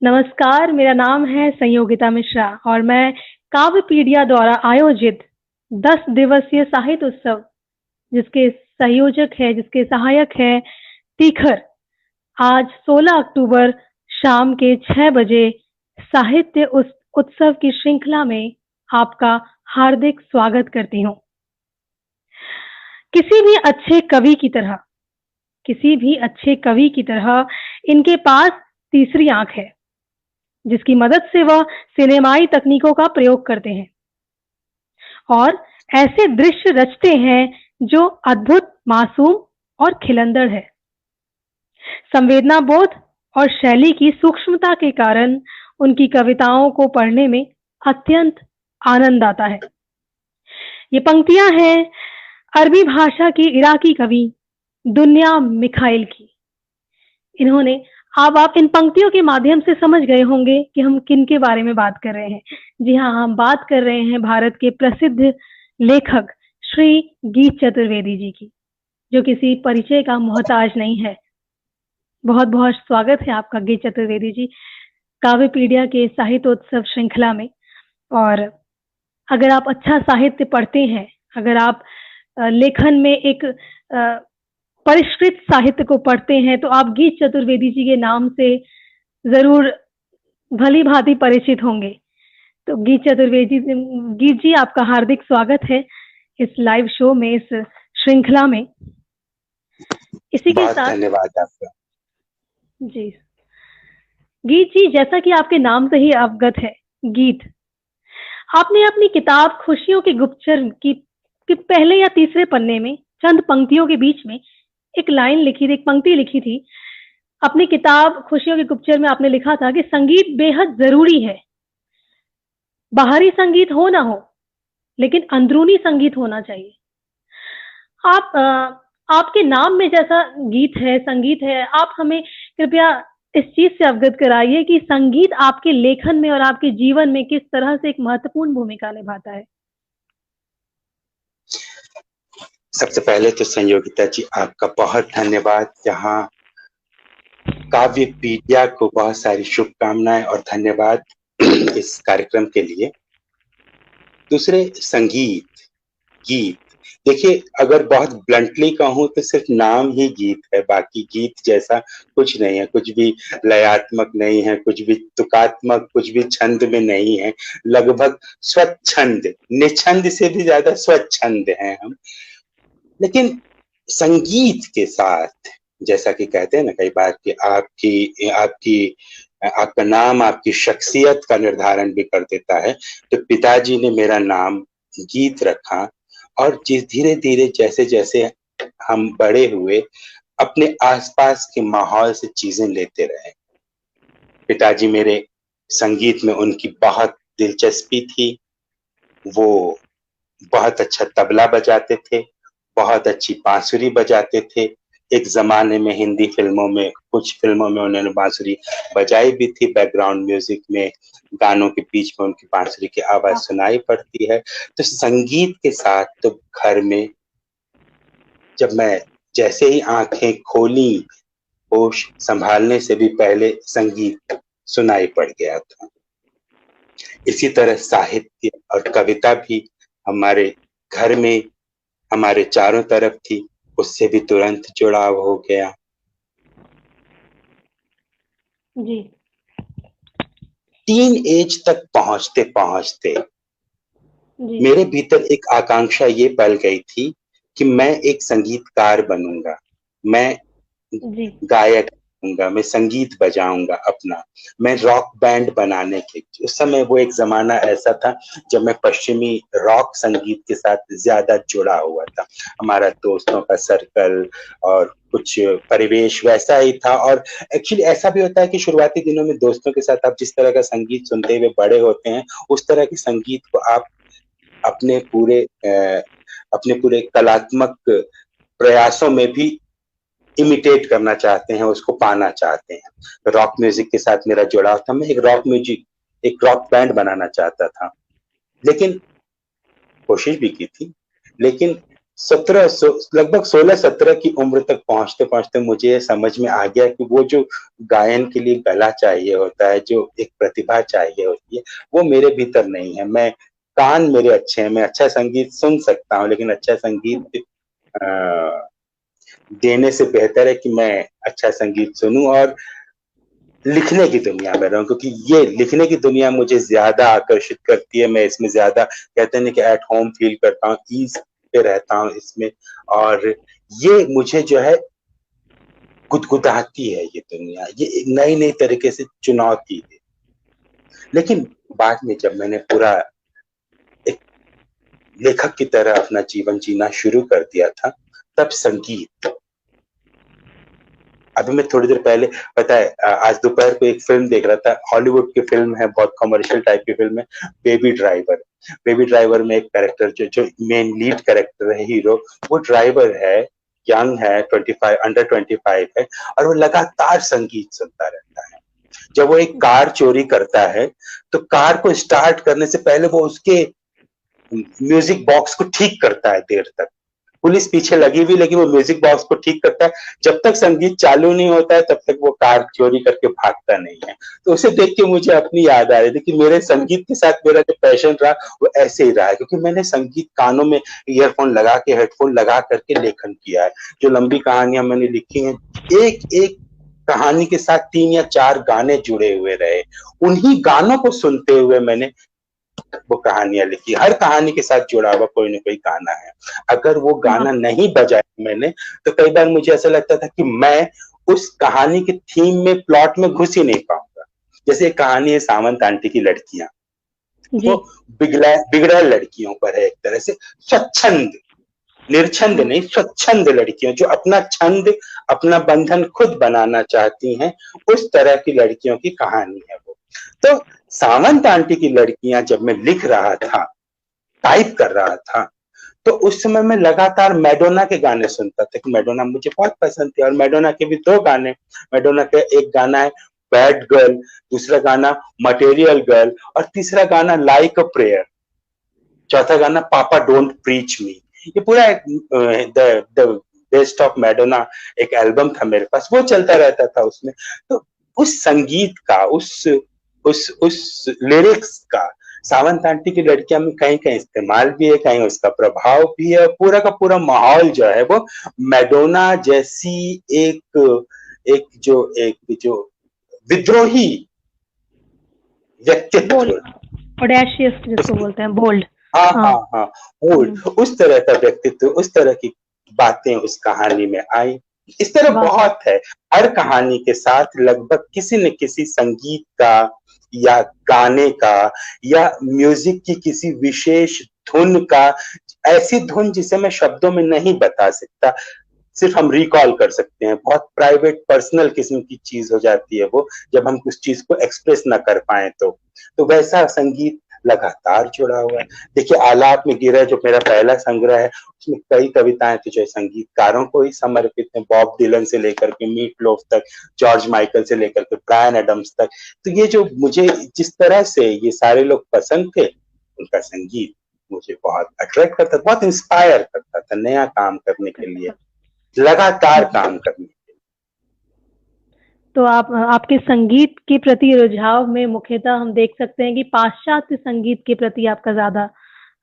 नमस्कार, मेरा नाम है संयोगिता मिश्रा और मैं काव्यपीडिया द्वारा आयोजित 10 दिवसीय साहित्य उत्सव जिसके संयोजक है, जिसके सहायक है तीखर, आज 16 अक्टूबर शाम के 6 बजे साहित्य उत्सव की श्रृंखला में आपका हार्दिक स्वागत करती हूँ। किसी भी अच्छे कवि की तरह किसी भी अच्छे कवि की तरह इनके पास तीसरी आंख है, जिसकी मदद से वह सिनेमाई तकनीकों का प्रयोग करते हैं और ऐसे दृश्य रचते हैं जो अद्भुत, मासूम और खिलंदड़ है। संवेदना बोध और शैली की सूक्ष्मता के कारण उनकी कविताओं को पढ़ने में अत्यंत आनंद आता है। ये पंक्तियां हैं अरबी भाषा की इराकी कवि दुनिया मिखाइल की। इन्होंने अब आप इन पंक्तियों के माध्यम से समझ गए होंगे कि हम किन के बारे में बात कर रहे हैं। जी हाँ, हम बात कर रहे हैं भारत के प्रसिद्ध लेखक श्री गीत चतुर्वेदी जी की, जो किसी परिचय का मोहताज नहीं है। बहुत बहुत स्वागत है आपका गीत चतुर्वेदी जी काव्यपीडिया के साहित्योत्सव श्रृंखला में। और अगर आप अच्छा साहित्य पढ़ते हैं, अगर आप लेखन में एक परिष्कृत साहित्य को पढ़ते हैं, तो आप गीत चतुर्वेदी जी के नाम से जरूर भली भांति परिचित होंगे। तो गीत जी आपका हार्दिक स्वागत है इस लाइव शो में, इस श्रृंखला में। इसी के साथ धन्यवाद आपका। जी गीत जी, जैसा कि आपके नाम से ही अवगत है, गीत, आपने अपनी किताब खुशियों के गुप्तचर की पहले या तीसरे पन्ने में चंद पंक्तियों के बीच में एक लाइन लिखी थी, एक पंक्ति लिखी थी। अपनी किताब खुशियों के गुप्तचर में आपने लिखा था कि संगीत बेहद जरूरी है। बाहरी संगीत हो ना हो, लेकिन अंदरूनी संगीत होना चाहिए। आपके नाम में जैसा गीत है, संगीत है, आप हमें कृपया इस चीज से अवगत कराइए कि संगीत आपके लेखन में और आपके जीवन में किस तरह से एक महत्वपूर्ण भूमिका निभाता है। सबसे पहले तो संयोगिता जी आपका बहुत धन्यवाद। यहाँ काव्यपीडिया को बहुत सारी शुभकामनाएं और धन्यवाद इस कार्यक्रम के लिए। दूसरे, संगीत, गीत, देखिए अगर बहुत ब्लंटली कहूं तो सिर्फ नाम ही गीत है, बाकी गीत जैसा कुछ नहीं है, कुछ भी लयात्मक नहीं है, कुछ भी तुकात्मक, कुछ भी छंद में नहीं है, लगभग स्वच्छंद, निछंद से भी ज्यादा स्वच्छंद हैं हम। लेकिन संगीत के साथ, जैसा कि कहते हैं ना कई बार कि आपका नाम आपकी शख्सियत का निर्धारण भी कर देता है, तो पिताजी ने मेरा नाम गीत रखा और धीरे धीरे जैसे जैसे हम बड़े हुए, अपने आसपास के माहौल से चीजें लेते रहे। पिताजी मेरे संगीत में उनकी बहुत दिलचस्पी थी। वो बहुत अच्छा तबला बजाते थे, बहुत अच्छी बांसुरी बजाते थे। एक जमाने में हिंदी फिल्मों में, कुछ फिल्मों में उन्होंने बांसुरी बजाई भी थी। बैकग्राउंड म्यूजिक में, गानों के बीच में उनकी बांसुरी की आवाज सुनाई पड़ती है। तो संगीत के साथ तो घर में जब मैं जैसे ही आंखें खोली, होश संभालने से भी पहले संगीत सुनाई पड़ गया था। इसी तरह साहित्य और कविता भी हमारे घर में, हमारे चारों तरफ थी, उससे भी तुरंत जुड़ाव हो गया। जी। टीन एज तक पहुंचते पहुंचते मेरे भीतर एक आकांक्षा ये पल गई थी कि मैं एक संगीतकार बनूंगा, मैं गायक बनूंगा, मैं संगीत बजाऊंगा अपना, मैं रॉक बैंड बनाने के। उस समय वो एक जमाना ऐसा था जब मैं पश्चिमी रॉक संगीत के साथ ज्यादा जुड़ा हुआ था। हमारा दोस्तों का सर्कल और कुछ परिवेश वैसा ही था। और एक्चुअली ऐसा भी होता है कि शुरुआती दिनों में दोस्तों के साथ आप जिस तरह का संगीत सुनते हुए बड़े होते हैं, उस तरह के संगीत को आप अपने पूरे कलात्मक प्रयासों में भी इमिटेट करना चाहते हैं, उसको पाना चाहते हैं। रॉक म्यूजिक के साथ मेरा जुड़ाव था। मैं एक रॉक बैंड बनाना चाहता था, लेकिन कोशिश भी की थी, लेकिन लगभग 16-17 की उम्र तक पहुंचते पहुंचते मुझे ये समझ में आ गया कि वो जो गायन के लिए गला चाहिए होता है, जो एक प्रतिभा चाहिए होती है, वो मेरे भीतर नहीं है। मैं कान मेरे अच्छे हैं, मैं अच्छा संगीत सुन सकता हूँ, लेकिन अच्छा संगीत देने से बेहतर है कि मैं अच्छा संगीत सुनूं और लिखने की दुनिया में रहूं, क्योंकि ये लिखने की दुनिया मुझे ज्यादा आकर्षित करती है। मैं इसमें ज्यादा, कहते हैं कि एट होम फील करता हूँ, ईज पे रहता हूँ इसमें, और ये मुझे जो है गुदगुदाती है ये दुनिया, ये एक नई नई तरीके से चुनौती है। लेकिन बाद में जब मैंने पूरा एक लेखक की तरह अपना जीवन जीना शुरू कर दिया था, तब संगीत, अभी मैं थोड़ी देर पहले, पता है, आज दोपहर को एक फिल्म देख रहा था, हॉलीवुड की फिल्म है, बहुत कमर्शियल टाइप की फिल्म है, बेबी ड्राइवर। बेबी ड्राइवर में एक कैरेक्टर जो मेन लीड कैरेक्टर है, हीरो, वो ड्राइवर है, यंग है, 25, अंडर 25 है, और वो लगातार संगीत सुनता रहता है। जब वो एक कार चोरी करता है, तो कार को स्टार्ट करने से पहले वो उसके म्यूजिक बॉक्स को ठीक करता है देर तक। पुलिस पीछे लगी हुई, लेकिन वो म्यूजिक बॉक्स को ठीक करता है। जब तक संगीत चालू नहीं होता है, तब तक वो कार चोरी करके भागता नहीं है। तो उसे देख के मुझे अपनी याद आ रही थी कि मेरे संगीत के साथ मेरा जो पैशन रहा, वो ऐसे ही रहा है, क्योंकि मैंने संगीत कानों में ईयरफोन लगा के, हेडफोन लगा करके लेखन किया है। जो लंबी कहानियां मैंने लिखी हैं, एक एक कहानी के साथ 3 या 4 गाने जुड़े हुए रहे, उन्हीं गानों को सुनते हुए मैंने वो कहानियां लिखी। हर कहानी के साथ जुड़ा हुआ कोई ना कोई गाना है। अगर वो गाना नहीं बजाया मैंने, तो कई बार मुझे ऐसा लगता था कि मैं उस कहानी के थीम में, प्लॉट में घुस ही नहीं पाऊंगा। जैसे एक कहानी है सावंत आंटी की लड़कियां, वो बिगड़ैल लड़कियों पर है, एक तरह से स्वच्छंद, निर्छंद नहीं, स्वच्छंद लड़कियां जो अपना छंद, अपना बंधन खुद बनाना चाहती हैं, उस तरह की लड़कियों की कहानी है वो। तो सावंत आंटी की लड़कियां जब मैं लिख रहा था, टाइप कर रहा था, तो उस समय मैं लगातार मैडोना के गाने सुनता था, कि मैडोना मुझे बहुत पसंद थी। और मैडोना के भी 2 गाने, मैडोना का एक गाना है बैड गर्ल, दूसरा गाना मटेरियल गर्ल, और तीसरा गाना लाइक अ प्रेयर, चौथा गाना पापा डोंट प्रीच मी। ये पूरा द बेस्ट ऑफ मैडोना एक एल्बम था मेरे पास, वो चलता रहता था उसमें। तो उस संगीत का, उस लिरिक्स का सावंत आंटी की लड़कियां में कहीं कहीं इस्तेमाल भी है, कहीं उसका प्रभाव भी है। पूरा का पूरा माहौल जो है वो मैडोना जैसी एक एक जो विद्रोही व्यक्तित्व, ऑडेशियस जिसको बोलते हैं, बोल्ड। हाँ हाँ हाँ, उस तरह का व्यक्तित्व, उस तरह की बातें उस कहानी में आई। इस तरह बहुत है, हर कहानी के साथ लगभग किसी न किसी संगीत का या गाने का या म्यूजिक की किसी विशेष धुन का, ऐसी धुन जिसे मैं शब्दों में नहीं बता सकता, सिर्फ हम रिकॉल कर सकते हैं। बहुत प्राइवेट पर्सनल किस्म की चीज हो जाती है वो, जब हम उस चीज को एक्सप्रेस ना कर पाए तो वैसा संगीत लगातार जुड़ा हुआ है। देखिए, आलाप में गिरा जो मेरा पहला संग्रह है, उसमें कई कविताएं तो जो संगीतकारों को ही समर्पित हैं, बॉब डिलन से लेकर के मीट लोफ तक, जॉर्ज माइकल से लेकर के ब्रायन एडम्स तक। तो ये जो मुझे जिस तरह से ये सारे लोग पसंद थे, उनका संगीत मुझे बहुत अट्रैक्ट करता, बहुत इंस्पायर करता था नया काम करने के लिए, लगातार काम करने। तो आपके संगीत के प्रति रुझाव में मुख्यतः हम देख सकते हैं कि पाश्चात्य संगीत के प्रति आपका ज्यादा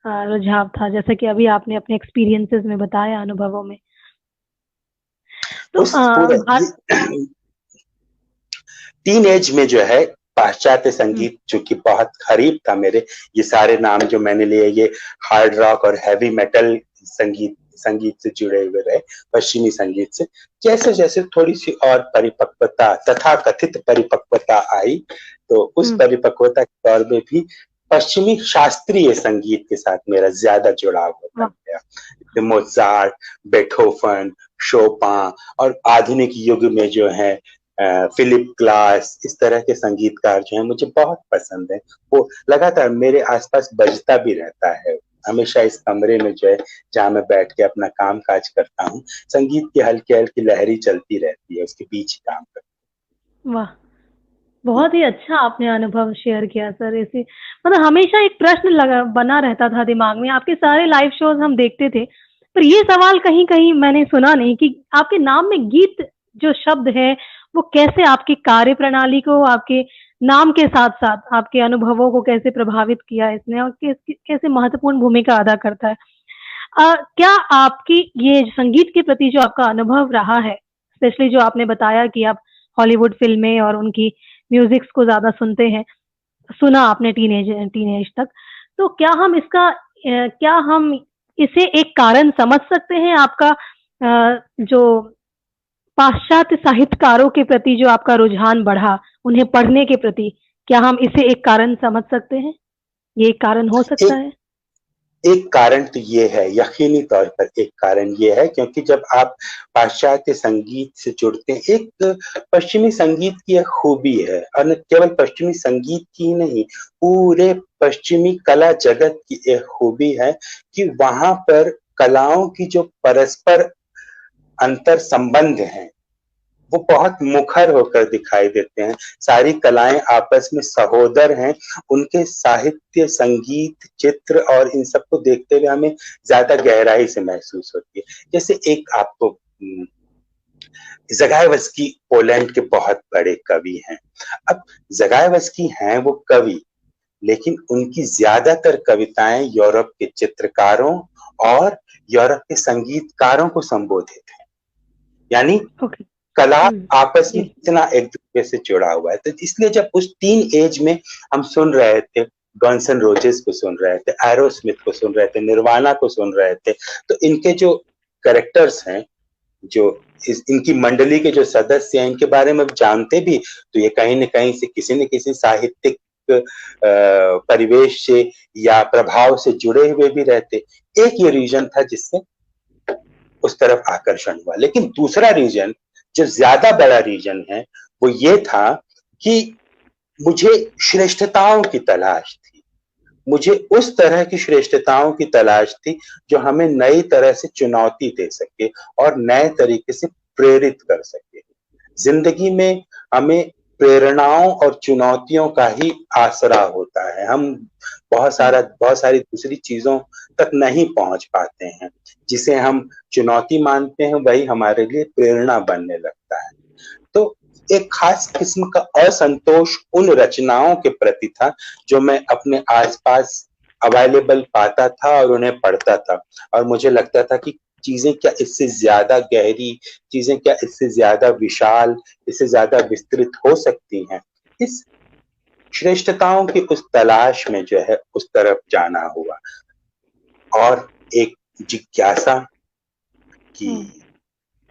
रुझाव था, जैसा कि अभी आपने अपने एक्सपीरियंसेस में बताया, अनुभवों में। तो टीन एज में जो है पाश्चात्य संगीत जो कि बहुत करीब था मेरे, ये सारे नाम जो मैंने लिए, ये हार्ड रॉक और हैवी मेटल संगीत से जुड़े हुए रहे, पश्चिमी संगीत से। जैसे जैसे थोड़ी सी और परिपक्वता, तथा कथित परिपक्वता आई, तो उस परिपक्वता के दौर में भी पश्चिमी शास्त्रीय संगीत के साथ मेरा ज्यादा जुड़ाव होता गया। मोजार्ट, बेथोवन, शोपान, और आधुनिक युग में जो है फिलिप ग्लास, इस तरह के संगीतकार जो हैं मुझे बहुत पसंद है। वो लगातार मेरे आसपास बजता भी रहता है। हमेशा इस कमरे में जो है, जहाँ मैं बैठ के अपना काम काज करता हूँ, संगीत की हल्की हल्की लहरी चलती रहती है, उसके बीच काम करती है। वाह, बहुत ही अच्छा आपने अनुभव शेयर किया सर। ऐसे मतलब हमेशा एक प्रश्न बना रहता था दिमाग में। आपके सारे लाइव शोज हम देखते थे, पर ये सवाल कहीं कहीं मैंने सुना नहीं कि आपके नाम में गीत जो शब्द है वो कैसे आपकी कार्य प्रणाली को, आपके नाम के साथ साथ आपके अनुभवों को कैसे प्रभावित किया इसने और कैसे महत्वपूर्ण भूमिका अदा करता है। क्या आपकी ये संगीत के प्रति जो आपका अनुभव रहा है, स्पेशली जो आपने बताया कि आप हॉलीवुड फिल्में और उनकी म्यूजिक्स को ज्यादा सुनते हैं, सुना आपने टीनेज टीनेज तक, तो क्या हम इसे एक कारण समझ सकते हैं आपका जो पाश्चात्य साहित्यकारों के प्रति जो आपका रुझान बढ़ा, उन्हें पढ़ने के प्रति, क्या हम इसे एक कारण समझ सकते हैं? ये एक कारण हो सकता एक है? एक कारण तो ये है, यकीनी तौर पर एक कारण ये है, क्योंकि जब आप पाश्चात्य संगीत से जुड़ते हैं, एक पश्चिमी संगीत की एक खूबी है, और न केवल पश्चिमी संगीत की ही नहीं, पूरे पश्चिमी कला जगत की एक खूबी है कि वहां पर कलाओं की जो परस्पर अंतर संबंध हैं वो बहुत मुखर होकर दिखाई देते हैं। सारी कलाएं आपस में सहोदर हैं। उनके साहित्य, संगीत, चित्र और इन सबको देखते हुए हमें ज्यादा गहराई से महसूस होती है। जैसे एक आपको ज़गायवस्की पोलैंड के बहुत बड़े कवि हैं। अब ज़गायवस्की हैं वो कवि, लेकिन उनकी ज्यादातर कविताएं यूरोप के चित्रकारों और यूरोप के संगीतकारों को संबोधित है। यानी ओके। कला आपस में जी। इतना एक दूसरे से जुड़ा हुआ है। तो इसलिए जब उस टीन एज में हम सुन रहे थे, गन्स एंड रोजेस को सुन रहे थे, एरोस्मिथ को सुन रहे थे, निर्वाणा को सुन रहे थे, तो इनके जो कैरेक्टर्स हैं, जो इनकी मंडली के जो सदस्य हैं, इनके बारे में जानते भी तो ये कहीं न कहीं से किसी न किसी साहित्यिक परिवेश से या प्रभाव से जुड़े हुए भी रहते। एक ये रीजन था जिससे उस तरफ आकर्षण हुआ। लेकिन दूसरा रीजन, जो ज्यादा बड़ा रीजन है, वो ये था कि मुझे श्रेष्ठताओं की तलाश थी। मुझे उस तरह की श्रेष्ठताओं की तलाश थी जो हमें नई तरह से चुनौती दे सके और नए तरीके से प्रेरित कर सके। जिंदगी में हमें प्रेरणाओं और चुनौतियों का ही आसरा होता है। हम बहुत सारी दूसरी चीजों तक नहीं पहुंच पाते हैं। जिसे हम चुनौती मानते हैं वही हमारे लिए प्रेरणा बनने लगता है। तो एक खास किस्म का असंतोष उन रचनाओं के प्रति था जो मैं अपने आसपास अवेलेबल पाता था और उन्हें पढ़ता था, और मुझे लगता था कि चीजें क्या इससे ज्यादा गहरी, चीजें क्या इससे ज्यादा विशाल, इससे ज्यादा विस्तृत हो सकती हैं। इस श्रेष्ठताओं की उस तलाश में जो है उस तरफ जाना हुआ, और एक जिज्ञासा कि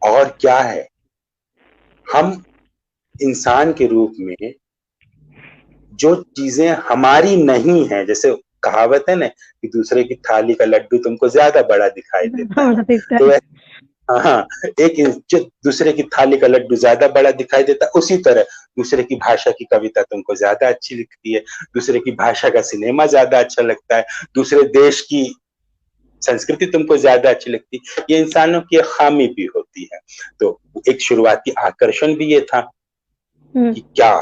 और क्या है। हम इंसान के रूप में जो चीजें हमारी नहीं है, जैसे कहावत है ना कि दूसरे की थाली का लड्डू तुमको ज्यादा बड़ा दिखाई देता है, तो हाँ, एक जो दूसरे की थाली का लड्डू ज्यादा बड़ा दिखाई देता है, उसी तरह दूसरे की भाषा की कविता तुमको ज्यादा अच्छी लगती है, दूसरे की भाषा का सिनेमा ज्यादा अच्छा लगता है, दूसरे देश की संस्कृति तुमको ज्यादा अच्छी लगती है। ये इंसानों की खामी भी होती है। तो एक शुरुआती आकर्षण भी ये था कि क्या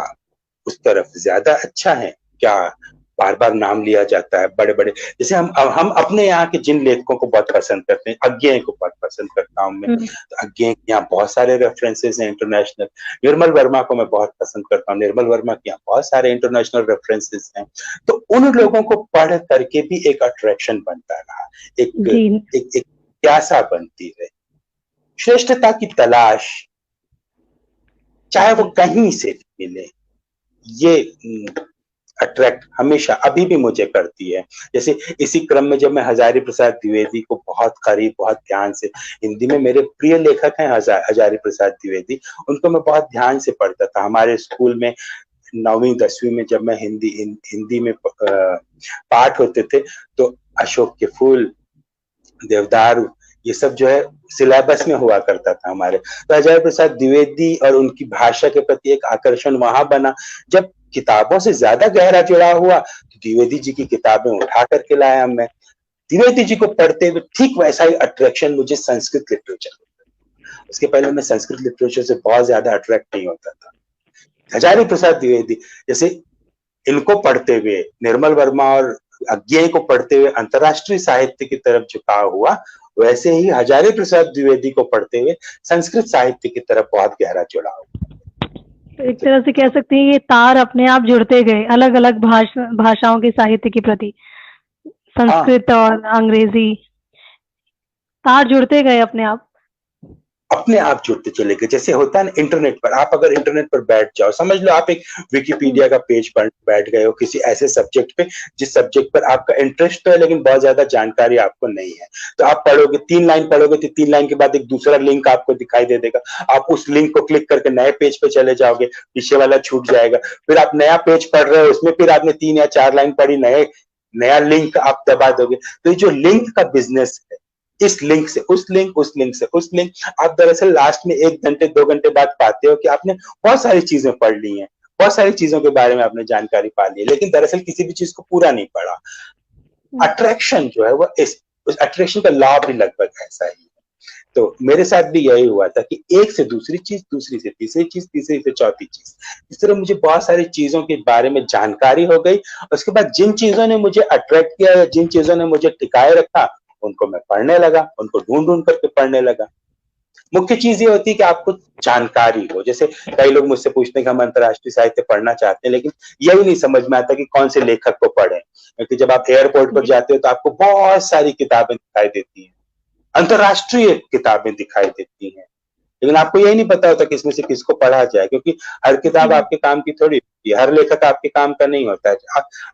उस तरफ ज्यादा अच्छा है, क्या बार बार नाम लिया जाता है बड़े बड़े, जैसे हम अपने यहाँ के जिन लेखकों को बहुत पसंद करते हैं, अज्ञेय को बहुत पसंद करता हूँ मैं, तो अज्ञेय के यहाँ बहुत सारे रेफरेंसेस हैं इंटरनेशनल। निर्मल वर्मा को मैं बहुत पसंद करता हूँ, निर्मल वर्मा के यहाँ बहुत सारे इंटरनेशनल रेफरेंसेस हैं। तो उन लोगों को पढ़ करके भी एक अट्रैक्शन बनता रहा, एक प्यासा बनती है, श्रेष्ठता की तलाश, चाहे वो कहीं से मिले, ये अट्रैक्ट हमेशा अभी भी मुझे करती है। जैसे इसी क्रम में जब मैं हजारी प्रसाद द्विवेदी को बहुत करीब, बहुत ध्यान से, हिंदी में मेरे प्रिय लेखक हैं हजारी प्रसाद द्विवेदी, उनको मैं बहुत ध्यान से पढ़ता था। हमारे स्कूल में 9वीं 10वीं में जब मैं हिंदी में पाठ होते थे तो अशोक के फूल, देवदारू, ये सब जो है सिलेबस में हुआ करता था हमारे। तो हजारी प्रसाद द्विवेदी और उनकी भाषा के प्रति एक आकर्षण वहां बना। जब किताबों से ज्यादा गहरा जुड़ा हुआ तो द्विवेदी जी की किताबें उठा करके लाया मैं। द्विवेदी जी को पढ़ते हुए ठीक वैसा ही अट्रैक्शन मुझे संस्कृत लिटरेचर, उसके पहले मैं संस्कृत लिटरेचर से बहुत ज्यादा अट्रैक्ट नहीं होता था। हजारी प्रसाद द्विवेदी जैसे इनको पढ़ते हुए, निर्मल वर्मा और अज्ञेय को पढ़ते हुए अंतरराष्ट्रीय साहित्य की तरफ झुकाव हुआ, वैसे ही हजारी प्रसाद द्विवेदी को पढ़ते हुए संस्कृत साहित्य की तरफ बहुत गहरा जुड़ाव। तो एक तरह से कह सकते हैं ये तार अपने आप जुड़ते गए अलग अलग भाषाओं के साहित्य के प्रति, हाँ, संस्कृत और अंग्रेजी, तार जुड़ते गए अपने आप। अपने आप जुड़ते चले गए। जैसे होता है ना इंटरनेट पर, आप अगर इंटरनेट पर बैठ जाओ, समझ लो आप एक विकिपीडिया का पेज पर बैठ गए हो किसी ऐसे सब्जेक्ट पे जिस सब्जेक्ट पर आपका इंटरेस्ट तो है लेकिन बहुत ज्यादा जानकारी आपको नहीं है, तो आप पढ़ोगे, 3 लाइन पढ़ोगे तो 3 लाइन के बाद एक दूसरा लिंक आपको दिखाई दे देगा, आप उस लिंक को क्लिक करके नए पेज पे चले जाओगे, पीछे वाला छूट जाएगा, फिर आप नया पेज पढ़ रहे हो, उसमें फिर आपने 3 या 4 लाइन पढ़ी, नया लिंक आप दबा दोगे। तो ये जो लिंक का बिजनेस है, इस लिंक से उस लिंक, उस लिंक से उस लिंक, आप दरअसल लास्ट में 1 घंटे 2 घंटे बाद पाते हो कि आपने बहुत सारी चीजें पढ़ ली हैं, बहुत सारी चीजों के बारे में आपने जानकारी पा ली है, लेकिन दरअसल किसी भी चीज को पूरा नहीं पढ़ा। अट्रैक्शन जो है वो उस अट्रैक्शन का लॉ भी लगभग ऐसा ही है। तो मेरे साथ भी यही हुआ था कि एक से दूसरी चीज, दूसरी से तीसरी चीज, तीसरी से चौथी चीज, इस तरह मुझे बहुत सारी चीजों के बारे में जानकारी हो गई। उसके बाद जिन चीजों ने मुझे अट्रैक्ट किया या जिन चीजों ने मुझे टिकाए रखा, उनको मैं पढ़ने लगा, उनको ढूंढ ढूंढ करके पढ़ने लगा। मुख्य चीज ये होती है कि आपको जानकारी हो। जैसे कई लोग मुझसे पूछते हैं कि हम अंतर्राष्ट्रीय साहित्य पढ़ना चाहते हैं, लेकिन यही नहीं समझ में आता कि कौन से लेखक को पढ़ें, क्योंकि जब आप एयरपोर्ट पर जाते हो तो आपको बहुत सारी किताबें दिखाई देती हैं, अंतर्राष्ट्रीय किताबें दिखाई देती हैं, लेकिन आपको यही नहीं पता होता कि इसमें से किसको पढ़ा जाए, क्योंकि हर किताब आपके काम की थोड़ी होती है, हर लेखक आपके काम का नहीं होता है।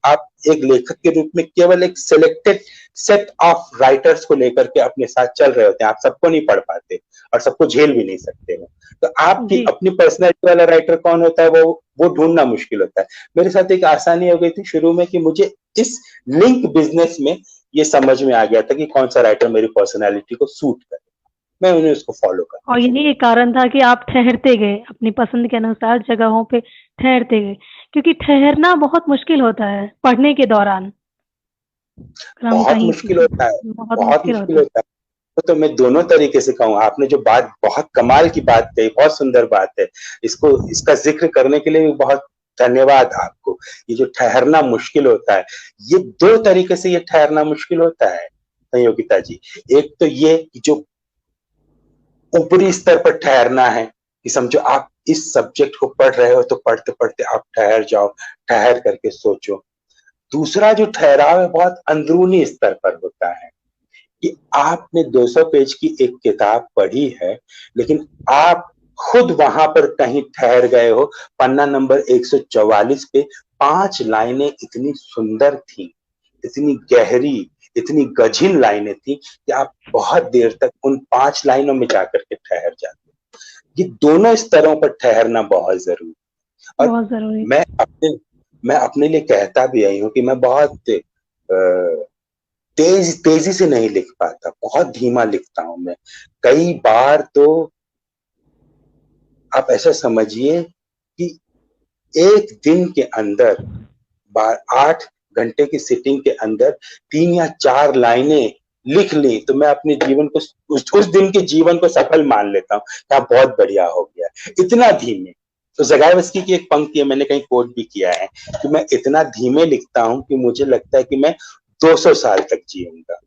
आप एक लेखक के रूप में केवल एक सिलेक्टेड सेट ऑफ राइटर्स को लेकर के अपने साथ चल रहे होते हैं, आप सबको नहीं पढ़ पाते और सबको झेल भी नहीं सकते हो। तो आपकी अपनी पर्सनैलिटी वाला राइटर कौन होता है वो ढूंढना मुश्किल होता है। मेरे साथ एक आसानी हो गई थी शुरू में कि मुझे इस लिंक बिजनेस में ये समझ में आ गया था कि कौन सा राइटर मेरी पर्सनैलिटी को सूट करे, मैं उन्हें उसको फॉलो कर। और यही एक कारण था कि आप ठहरते गए अपनी पसंद के अनुसार जगहों पे ठहरते गए, क्योंकि ठहरना बहुत मुश्किल होता है पढ़ने के दौरान। बहुत मुश्किल होता है, बहुत मुश्किल होता है। तो मैं दोनों तरीके से कहूँ, आपने जो बात, बहुत कमाल की बात कही, बहुत सुंदर बात है, इसका जिक्र करने के लिए भी बहुत धन्यवाद आपको। ये जो ठहरना मुश्किल होता है, ये 2 तरीके से ये ठहरना मुश्किल होता है संयोगिता जी। एक तो ये कि जो ऊपरी स्तर पर ठहरना है कि समझो आप इस सब्जेक्ट को पढ़ रहे हो तो पढ़ते पढ़ते आप ठहर जाओ, ठहर करके सोचो। दूसरा जो ठहराव है बहुत अंदरूनी स्तर पर होता है कि आपने 200 पेज की एक किताब पढ़ी है, लेकिन आप खुद वहां पर कहीं ठहर गए हो, पन्ना नंबर 144 पे 5 लाइनें इतनी सुंदर थी, इतनी गहरी, इतनी गजीन लाइनें थी कि आप बहुत देर तक उन 5 लाइनों में जाकर के ठहर जाते हो। ये दोनों स्तरों पर ठहरना बहुत जरूरी है। और मैं अपने लिए कहता भी यही हूँ कि मैं बहुत तेजी से नहीं लिख पाता, बहुत धीमा लिखता हूं मैं। कई बार तो आप ऐसा समझिए कि एक दिन के अंदर 8 घंटे की सिटिंग के अंदर 3 या 4 लाइनें लिख ली तो मैं अपने जीवन को, उस दिन के जीवन को सफल मान लेता हूँ, क्या बहुत बढ़िया हो गया, इतना धीमे। तो ज़गायवस्की की एक पंक्ति है, मैंने कहीं कोट भी किया है कि मैं इतना धीमे लिखता हूं कि मुझे लगता है कि मैं 200 साल तक जीऊंगा,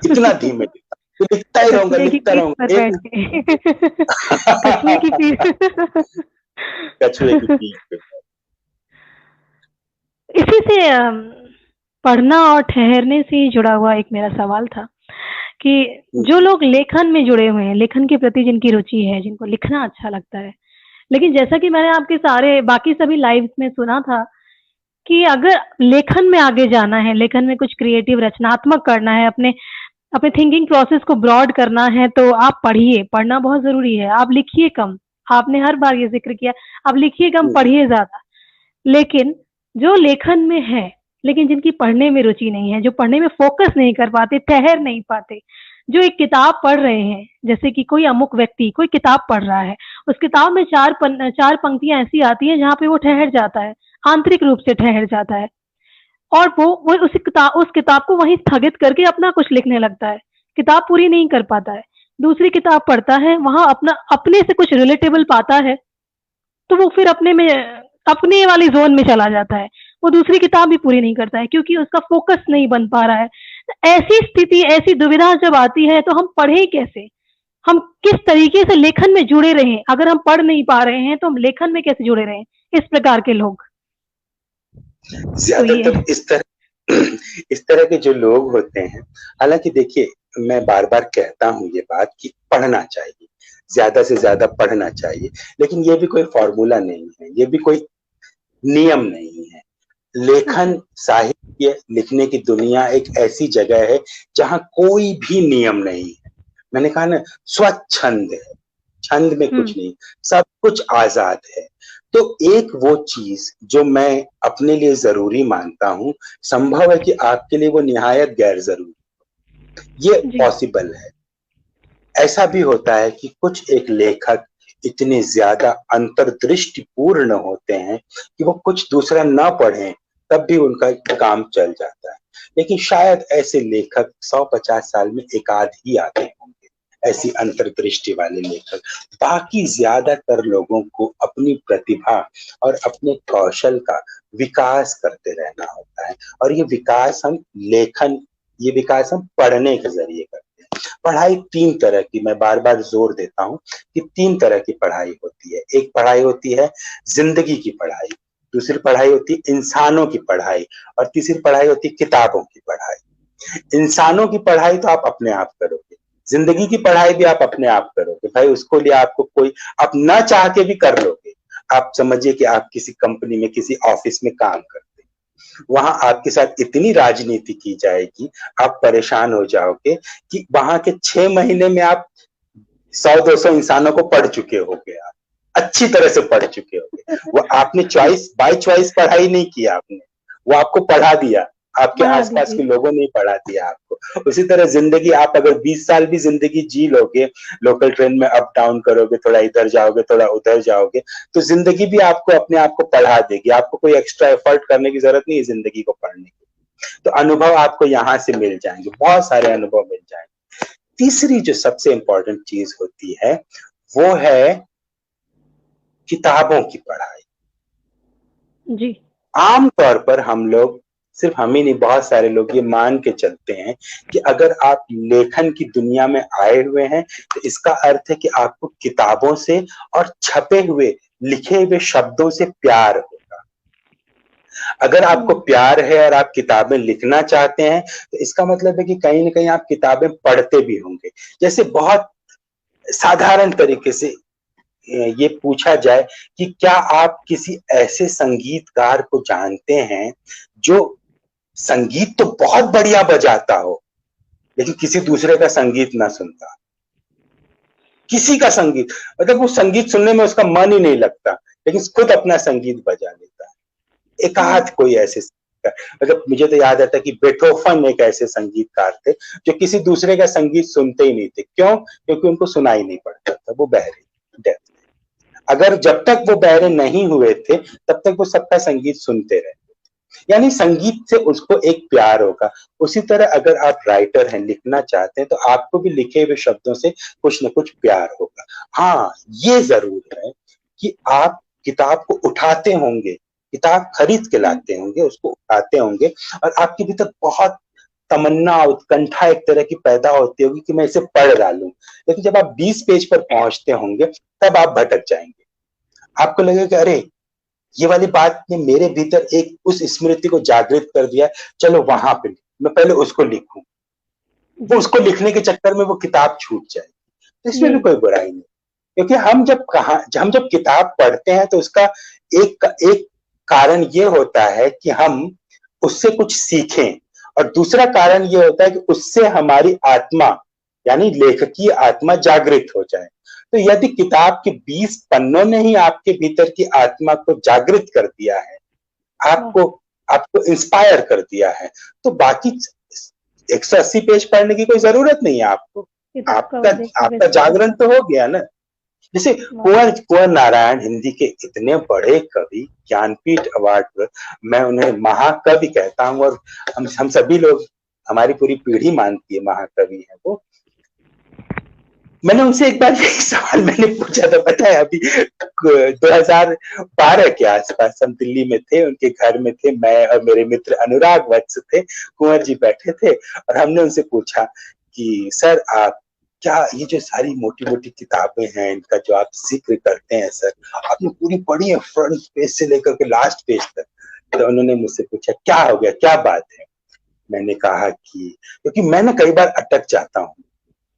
इतना धीमे लिखता, तो लिखता ही रहूंगा, लिखता रहूंगा। कछुए की पीठ पे। इसी से पढ़ना और ठहरने से जुड़ा हुआ एक मेरा सवाल था कि जो लोग लेखन में जुड़े हुए हैं, लेखन के प्रति जिनकी रुचि है, जिनको लिखना अच्छा लगता है, लेकिन जैसा कि मैंने आपके सारे बाकी सभी लाइव्स में सुना था कि अगर लेखन में आगे जाना है, लेखन में कुछ क्रिएटिव रचनात्मक करना है, अपने थिंकिंग प्रोसेस को ब्रॉड करना है, तो आप पढ़िए, पढ़ना बहुत जरूरी है। आप लिखिए कम, आपने हर बार ये जिक्र किया, आप लिखिए कम, पढ़िए ज्यादा। लेकिन जो लेखन में है लेकिन जिनकी पढ़ने में रुचि नहीं है, जो पढ़ने में फोकस नहीं कर पाते, ठहर नहीं पाते, जो एक किताब पढ़ रहे हैं, जैसे कि कोई अमुक व्यक्ति कोई किताब पढ़ रहा है, उस किताब में 4 पंक्तियां ऐसी आती है जहां पे वो ठहर जाता है, आंतरिक रूप से ठहर जाता है, और वो उस किताब को वहीं स्थगित करके अपना कुछ लिखने लगता है, किताब पूरी नहीं कर पाता है। दूसरी किताब पढ़ता है, वहां अपने से कुछ रिलेटेबल पाता है, तो वो फिर अपने वाली जोन में चला जाता है, वो दूसरी किताब भी पूरी नहीं करता है, क्योंकि उसका फोकस नहीं बन पा रहा है, ऐसी स्थिति, ऐसी दुविधा जब आती है तो हम पढ़े कैसे? हम किस तरीके से लेखन में जुड़े रहें? अगर हम पढ़ नहीं पा रहे हैं तो हम लेखन में कैसे जुड़े रहें? इस प्रकार के लोग। तो ये ज्यादातर इस तरह के जो लोग होते हैं, हालांकि देखिए, मैं बार बार कहता हूं ये बात कि पढ़ना चाहिए, ज्यादा से ज्यादा पढ़ना चाहिए, लेकिन ये भी कोई फॉर्मूला नहीं है, ये भी कोई नियम नहीं है। लेखन, साहित्य लिखने की दुनिया एक ऐसी जगह है जहां कोई भी नियम नहीं है। मैंने कहा ना, स्वच्छंद है, छंद में कुछ नहीं, सब कुछ आजाद है। तो एक वो चीज जो मैं अपने लिए जरूरी मानता हूं, संभव है कि आपके लिए वो निहायत गैर जरूरी, ये जी। पॉसिबल है। ऐसा भी होता है कि कुछ एक लेखक इतने ज्यादा अंतर्दृष्टिपूर्ण होते हैं कि वो कुछ दूसरा ना पढ़ें तब भी उनका काम चल जाता है। लेकिन शायद ऐसे लेखक 150 साल में एक आध ही आते होंगे, ऐसी अंतर्दृष्टि वाले लेखक। बाकी ज्यादातर लोगों को अपनी प्रतिभा और अपने कौशल का विकास करते रहना होता है, और ये विकास हम पढ़ने के जरिए करते हैं। पढ़ाई तीन तरह की, मैं बार बार जोर देता हूं कि तीन तरह की पढ़ाई होती है। एक पढ़ाई होती है जिंदगी की पढ़ाई, दूसरी पढ़ाई होती है इंसानों की पढ़ाई, और तीसरी पढ़ाई होती है किताबों की पढ़ाई। इंसानों की पढ़ाई तो आप अपने आप करोगे, जिंदगी की पढ़ाई भी आप अपने आप करोगे भाई, उसको लिए आपको कोई, आप ना चाह के भी कर लोगे। आप समझिए कि आप किसी कंपनी में, किसी ऑफिस में काम करते हैं, वहां आपके साथ इतनी राजनीति की जाएगी, आप परेशान हो जाओगे कि वहां के 6 महीने में आप 100-200 इंसानों को पढ़ चुके होगे, आप अच्छी तरह से पढ़ चुके होगे। वो आपने चॉइस बाय चॉइस पढ़ाई नहीं किया, आपने वो आपको पढ़ा दिया, आपके बढ़ा आसपास के दीजिए। लोगों ने पढ़ा दिया आपको। उसी तरह जिंदगी, आप अगर 20 साल भी जिंदगी जी लोगे, लोकल ट्रेन में अप डाउन करोगे, थोड़ा इधर जाओगे थोड़ा उधर जाओगे, तो जिंदगी भी आपको अपने आप को पढ़ा देगी। आपको कोई एक्स्ट्रा एफर्ट करने की जरूरत नहीं है जिंदगी को पढ़ने की। तो अनुभव आपको यहाँ से मिल जाएंगे, बहुत सारे अनुभव मिल जाएंगे। तीसरी जो सबसे इंपॉर्टेंट चीज होती है वो है किताबों की पढ़ाई। जी। आमतौर पर हम लोग, सिर्फ हम ही नहीं, बहुत सारे लोग ये मान के चलते हैं कि अगर आप लेखन की दुनिया में आए हुए हैं तो इसका अर्थ है कि आपको किताबों से और छपे हुए लिखे हुए शब्दों से प्यार होगा। अगर आपको प्यार है और आप किताबें लिखना चाहते हैं तो इसका मतलब है कि कहीं ना कहीं आप किताबें पढ़ते भी होंगे। जैसे बहुत साधारण तरीके से ये पूछा जाए कि क्या आप किसी ऐसे संगीतकार को जानते हैं जो संगीत तो बहुत बढ़िया बजाता हो लेकिन किसी दूसरे का संगीत ना सुनता, किसी का संगीत, मतलब वो संगीत सुनने में उसका मन ही नहीं लगता लेकिन खुद अपना संगीत बजा लेता है। एक आध कोई ऐसे, मतलब मुझे तो याद आता है कि बेथोवन एक ऐसे संगीतकार थे जो किसी दूसरे का संगीत सुनते ही नहीं थे। क्यों? क्योंकि उनको सुनाई नहीं पड़ता था, वो बहरे। अगर जब तक वो बहरे नहीं हुए थे तब तक वो सबका संगीत सुनते रहे, यानी संगीत से उसको एक प्यार होगा। उसी तरह अगर आप राइटर हैं, लिखना चाहते हैं, तो आपको भी लिखे हुए शब्दों से कुछ न कुछ प्यार होगा। हाँ, ये जरूर है कि आप किताब को उठाते होंगे, किताब खरीद के लाते होंगे, उसको उठाते होंगे और आपके भीतर बहुत तमन्ना, उत्कंठा एक तरह की पैदा होती होगी कि मैं इसे पढ़ डालूं। लेकिन जब आप 20 पेज पर पहुंचते होंगे तब आप भटक जाएंगे। आपको लगेगा कि अरे, ये वाली बात ने मेरे भीतर एक उस स्मृति को जागृत कर दिया, चलो वहां पे मैं पहले उसको लिखूं। वो उसको लिखने के चक्कर में वो किताब छूट जाएगी, तो इसमें भी कोई बुराई नहीं। क्योंकि हम जब किताब पढ़ते हैं तो उसका एक कारण ये होता है कि हम उससे कुछ सीखें, और दूसरा कारण ये होता है कि उससे हमारी आत्मा, यानी लेखकीय आत्मा जागृत हो जाए। तो यदि किताब के 20 पन्नों ने ही आपके भीतर की आत्मा को जागृत कर दिया है, आपको आपको इंस्पायर कर दिया है, तो बाकी 180 पेज पढ़ने की कोई जरूरत नहीं है आपको। आपका आपका जागरण तो हो गया ना। जैसे कुंवर नारायण, हिंदी के इतने बड़े कवि, ज्ञानपीठ अवार्ड, मैं उन्हें महाकवि कहता हूं, और हम सभी लोग, हमारी पूरी पीढ़ी मानती है महाकवि है वो। मैंने उनसे एक बार यही सवाल मैंने पूछा था, पता है अभी 2012 के आसपास हम दिल्ली में थे, उनके घर में थे, मैं और मेरे मित्र अनुराग वत्स थे, कुंवर जी बैठे थे, और हमने उनसे पूछा कि सर आप क्या ये जो सारी मोटी मोटी किताबें हैं इनका जो आप जिक्र करते हैं सर, आपने पूरी पढ़ी है फ्रंट पेज से लेकर के लास्ट पेज तक? तो उन्होंने मुझसे पूछा क्या हो गया, क्या बात है? मैंने कहा कि क्योंकि मैं ना कई बार अटक जाता हूँ,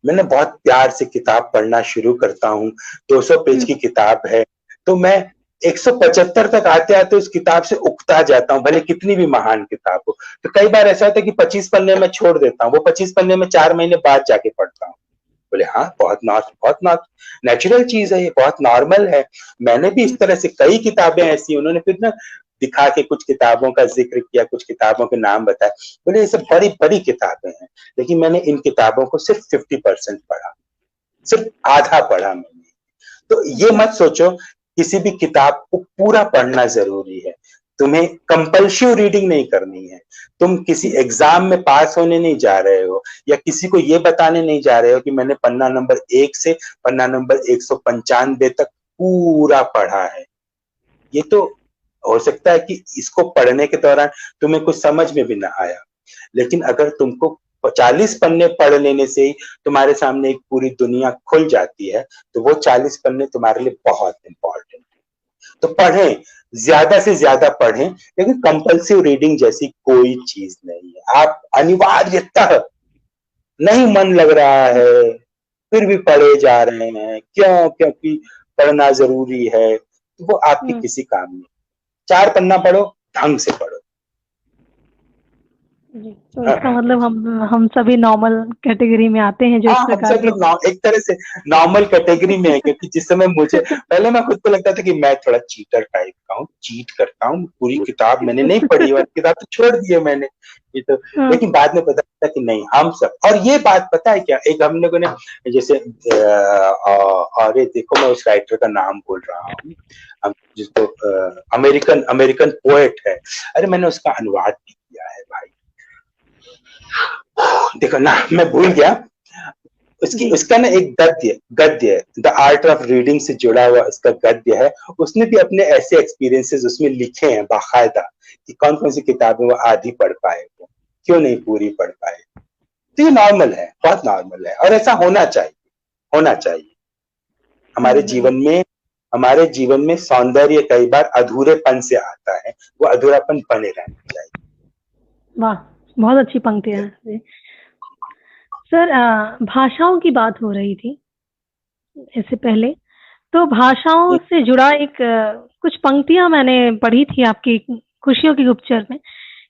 मैंने बहुत प्यार से किताब पढ़ना शुरू करता हूँ, 200 पेज की किताब है, तो मैं 175 तक आते आते उस किताब से उकता जाता हूँ, भले कितनी भी महान किताब हो। तो कई बार ऐसा होता है कि 25 पन्ने में छोड़ देता हूँ, वो 25 पन्ने में 4 महीने बाद जाके पढ़ता हूँ। बोले हाँ, बहुत नेचुरल चीज है, ये बहुत नॉर्मल है। मैंने भी इस तरह से कई किताबें ऐसी, उन्होंने फिर ना दिखा के कुछ किताबों का जिक्र किया, कुछ किताबों के नाम बताए, बोले ये सब बड़ी बड़ी किताबें हैं, लेकिन मैंने इन किताबों को सिर्फ 50% पढ़ा, सिर्फ आधा पढ़ा मैंने। तो ये मत सोचो किसी भी किताब को पूरा पढ़ना जरूरी है, तुम्हें कंपल्सिव रीडिंग नहीं करनी है, तुम किसी एग्जाम में पास होने नहीं जा रहे हो, या किसी को ये बताने नहीं जा रहे हो कि मैंने पन्ना नंबर 1 से पन्ना नंबर 195 तक पूरा पढ़ा है। ये तो हो सकता है कि इसको पढ़ने के दौरान तुम्हें कुछ समझ में भी ना आया, लेकिन अगर तुमको 40 पन्ने पढ़ लेने से ही तुम्हारे सामने एक पूरी दुनिया खुल जाती है, तो वो 40 पन्ने तुम्हारे लिए बहुत इंपॉर्टेंट है। तो पढ़ें, ज्यादा से ज्यादा पढ़ें, लेकिन कंपल्सिव रीडिंग जैसी कोई चीज नहीं है। आप अनिवार्यतः नहीं मन लग रहा है फिर भी पढ़े जा रहे हैं, क्यों? क्योंकि पढ़ना जरूरी है, तो वो आपके किसी काम नहीं। 4 पन्ना पढ़ो, ढंग से पढ़ो। जी, तो इसका मतलब हम सभी नॉर्मल कैटेगरी में आते हैं जो इस हाँ, हम प्रकार सब के। लोग एक तरह से नॉर्मल कैटेगरी में है, क्योंकि जिस समय मुझे पहले मैं खुद को लगता था कि मैं थोड़ा चीटर टाइप का हूँ, चीट करता हूँ, पूरी किताब मैंने नहीं पढ़ी, वाली किताब तो छोड़ दी है मैंने, ये तो। हाँ, लेकिन बाद में पता चला कि नहीं, हम सब, और ये बात पता है क्या, एक हम लोगों ने जैसे अरे देखो मैं उस राइटर का नाम बोल रहा हूँ जिसको अमेरिकन अमेरिकन पोएट है, अरे मैंने उसका अनुवाद भी किया है भाई, देखो ना मैं भूल गया। उसका ना एक गद्य द आर्ट ऑफ रीडिंग से जुड़ा हुआ उसका गद्य है, उसने भी अपने ऐसे एक्सपीरियंसेस उसमें लिखे हैं बाकायदा, कि कौन कौन सी किताबें वो आधी पढ़ पाए, वो क्यों नहीं पूरी पढ़ पाए। तो ये नॉर्मल है, बहुत नॉर्मल है, और ऐसा होना चाहिए, होना चाहिए। हमारे जीवन में हमारे जीवन में सौंदर्य कई बार अधूरेपन से आता है, वो अधूरापन बने रहना चाहिए। वाह, बहुत अच्छी पंक्तियां हैं सर। भाषाओं की बात हो रही थी इससे पहले, तो भाषाओं से जुड़ा एक कुछ पंक्तियां मैंने पढ़ी थी आपकी खुशियों की गुप्तचर में,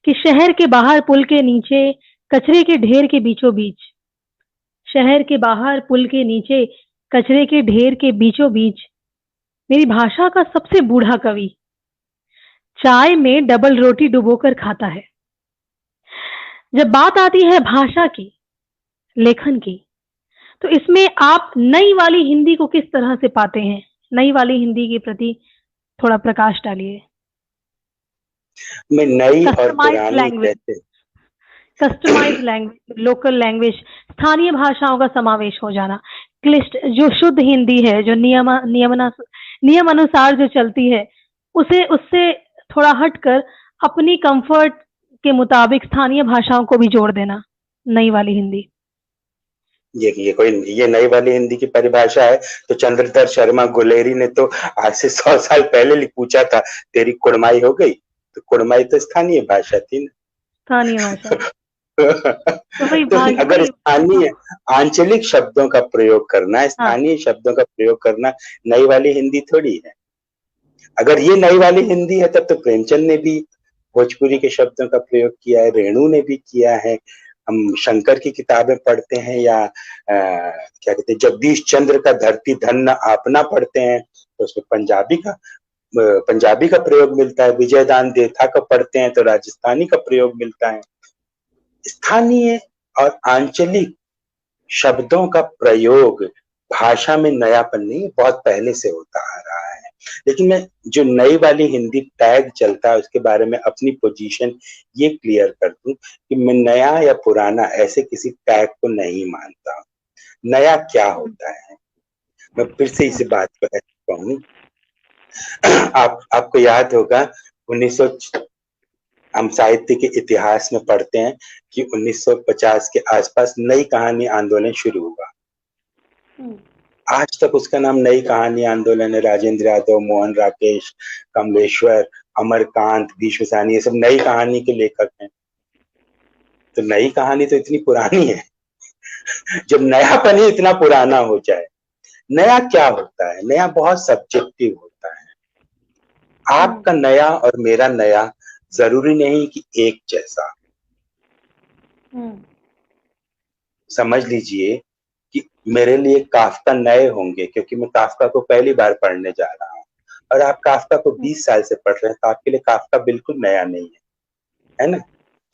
कि शहर के बाहर पुल के नीचे कचरे के ढेर के बीचों बीच, शहर के बाहर पुल के नीचे कचरे के ढेर के बीचों बीच मेरी भाषा का सबसे बूढ़ा कवि चाय में डबल रोटी डुबोकर खाता है। जब बात आती है भाषा की, लेखन की, तो इसमें आप नई वाली हिंदी को किस तरह से पाते हैं? नई वाली हिंदी के प्रति थोड़ा प्रकाश डालिए। मैं नई और पुरानी कैसे, कस्टमाइज्ड लैंग्वेज, लोकल लैंग्वेज, स्थानीय भाषाओं का समावेश हो जाना, क्लिष्ट जो शुद्ध हिंदी है, जो नियम अनुसार जो चलती है, उसे उससे थोड़ा हटकर अपनी कंफर्ट के मुताबिक स्थानीय भाषाओं को भी जोड़ देना, नई वाली हिंदी। ये नई वाली हिंदी की परिभाषा है तो चंद्रधर शर्मा गुलेरी ने तो आज से 100 साल पहले पूछा था, तेरी कुड़माई हो गई? तो कुड़माई तो स्थानीय भाषा थी ना, स्थानीय भाषा। तो अगर स्थानीय आंचलिक शब्दों का प्रयोग करना, स्थानीय शब्दों का प्रयोग करना नई वाली हिंदी थोड़ी है। अगर ये नई वाली हिंदी है तब तो प्रेमचंद ने भी भोजपुरी के शब्दों का प्रयोग किया है, रेणु ने भी किया है। हम शंकर की किताबें पढ़ते हैं, या क्या कहते हैं, जगदीश चंद्र का धरती धन्य आपना पढ़ते हैं, तो उसमें पंजाबी का प्रयोग मिलता है। विजयदान देथा का पढ़ते हैं तो राजस्थानी का प्रयोग मिलता है। स्थानीय और आंचलिक शब्दों का प्रयोग भाषा में नयापन नहीं, बहुत पहले से होता आ रहा है। लेकिन मैं जो नई वाली हिंदी टैग चलता है उसके बारे में अपनी पोजीशन ये क्लियर कर दूं कि मैं नया या पुराना ऐसे किसी टैग को नहीं मानता। नया क्या होता है? मैं फिर से इस बात पर कहूँ, आपको याद होगा 1900, हम साहित्य के इतिहास में पढ़ते हैं कि 1950 के आसपास नई कहानी आंदोलन शुरू हुआ। आज तक उसका नाम नई कहानी आंदोलन है। राजेंद्र यादव, मोहन राकेश, कमलेश्वर, अमरकांत, भीष्म साहनी, ये सब नई कहानी के लेखक हैं। तो नई कहानी तो इतनी पुरानी है। जब नयापन ही इतना पुराना हो जाए, नया क्या होता है? नया बहुत सब्जेक्टिव होता है। आपका नया और मेरा नया जरूरी नहीं कि एक जैसा। समझ लीजिए कि मेरे लिए काफ्का नए होंगे क्योंकि मैं काफ्का को पहली बार पढ़ने जा रहा हूँ, और आप काफ्का को 20 साल से पढ़ रहे हैं, तो आपके लिए काफ्का बिल्कुल नया नहीं है ना?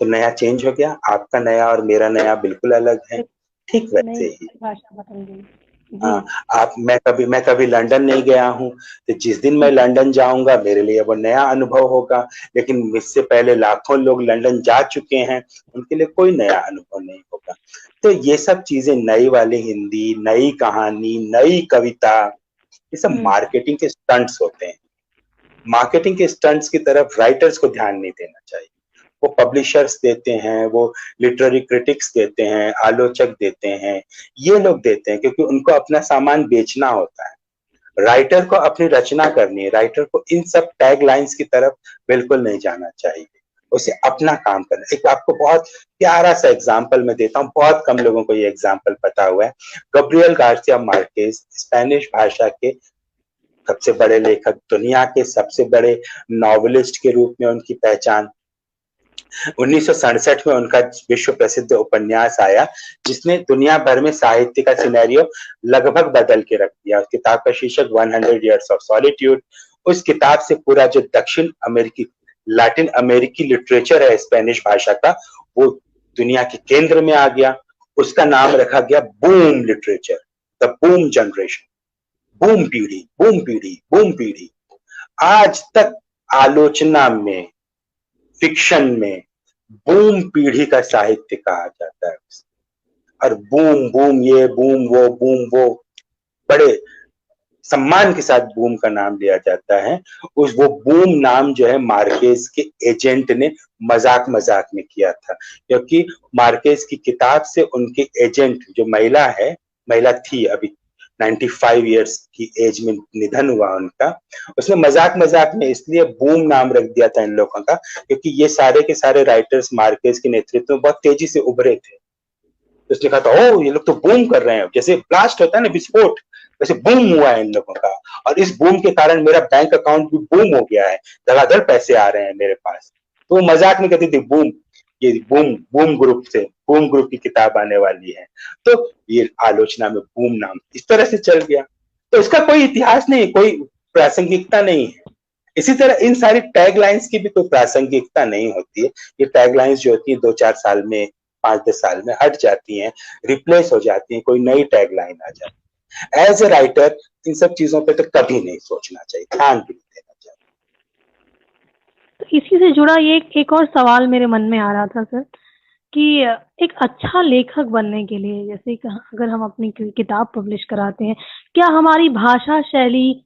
तो नया चेंज हो गया, आपका नया और मेरा नया बिल्कुल अलग है। ठीक वैसे ही भाषा बदल गई। हाँ, मैं कभी लंदन नहीं गया हूँ, तो जिस दिन मैं लंदन जाऊंगा मेरे लिए वो नया अनुभव होगा, लेकिन मुझसे पहले लाखों लोग लंदन जा चुके हैं, उनके लिए कोई नया अनुभव नहीं होगा। तो ये सब चीजें, नई वाली हिंदी, नई कहानी, नई कविता, ये सब मार्केटिंग के स्टंट्स होते हैं। मार्केटिंग के स्टंट्स की तरफ राइटर्स को ध्यान नहीं देना चाहिए। वो पब्लिशर्स देते हैं, वो लिटरेरी क्रिटिक्स देते हैं, आलोचक देते हैं, ये लोग देते हैं क्योंकि उनको अपना सामान बेचना होता है। राइटर को अपनी रचना करनी है। राइटर को इन सब टैग लाइन्स की तरफ बिल्कुल नहीं जाना चाहिए, उसे अपना काम करना। एक आपको बहुत प्यारा सा एग्जाम्पल मैं देता हूँ, बहुत कम लोगों को ये एग्जाम्पल पता हुआ है। गब्रियल गार्सिया मार्केज, स्पेनिश भाषा के सबसे बड़े लेखक, दुनिया के सबसे बड़े नॉवेलिस्ट के रूप में उनकी पहचान। 1967 में उनका विश्व प्रसिद्ध उपन्यास आया जिसने दुनिया भर में साहित्य का सिनेरियो लगभग बदल के रख दिया। उस किताब का शीर्षक 100 Years of Solitude। उस किताब से पूरा जो दक्षिण अमेरिकी, लैटिन अमेरिकी लिटरेचर है स्पेनिश भाषा का, वो दुनिया के केंद्र में आ गया। उसका नाम रखा गया boom literature, the boom generation, boom पीढ़ी, बूम पीढ़ी, बूम पीढ़ी। आज तक आलोचना में, फिक्शन में बूम पीढ़ी का साहित्य कहा जाता है। और बूम बूम ये, बूम वो, बड़े सम्मान के साथ बूम का नाम लिया जाता है। वो बूम नाम जो है मार्केज के एजेंट ने मजाक मजाक में किया था, क्योंकि मार्केज की किताब से उनके एजेंट, जो महिला थी, अभी 95 इयर्स की एज में निधन हुआ उनका, उसने मजाक मजाक में इसलिए बूम नाम रख दिया था इन लोगों का क्योंकि ये सारे के सारे राइटर्स मार्केज के नेतृत्व में बहुत तेजी से उभरे थे। तो उसने कहा था, ओ ये लोग तो बूम कर रहे हैं, जैसे ब्लास्ट होता है ना, विस्फोट, वैसे बूम हुआ है इन लोगों का, और इस बूम के कारण मेरा बैंक अकाउंट भी बूम हो गया है, धड़ाधड़ पैसे आ रहे हैं मेरे पास। तो वो मजाक में कहती थी बूम, ये बूम ग्रुप से, बूम ग्रुप की किताब आने वाली है, तो ये आलोचना में बूम नाम इस तरह से चल गया। तो इसका कोई इतिहास नहीं, कोई प्रासंगिकता नहीं है। इसी तरह इन सारी टैग लाइन्स की भी कोई प्रासंगिकता नहीं होती है। ये टैग लाइन्स जो होती है 2-4 साल में, 5-10 साल में हट जाती हैं, रिप्लेस हो जाती हैं, कोई नई टैग लाइन आ जाती है। एज ए राइटर इन सब चीजों पे तो कभी नहीं सोचना चाहिए, ध्यान भी नहीं देना चाहिए। तो इसी से जुड़ा ये एक और सवाल मेरे मन में आ रहा था सर, कि एक अच्छा लेखक बनने के लिए, जैसे कि अगर हम अपनी किताब पब्लिश कराते हैं, क्या हमारी भाषा शैली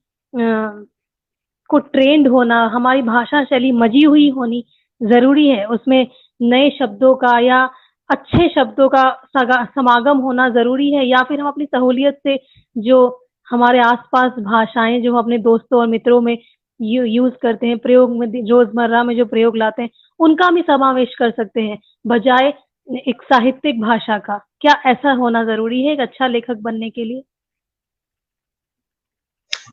को ट्रेंड होना, हमारी भाषा शैली मजी हुई होनी जरूरी है? उसमें नए शब्दों का या अच्छे शब्दों का समागम होना जरूरी है, या फिर हम अपनी सहूलियत से जो हमारे आसपास भाषाएं जो हम अपने दोस्तों और मित्रों में यूज करते हैं, प्रयोग में, रोजमर्रा में जो प्रयोग लाते हैं, उनका भी समावेश कर सकते हैं बजाय एक साहित्यिक भाषा का? क्या ऐसा होना जरूरी है एक अच्छा लेखक बनने के लिए?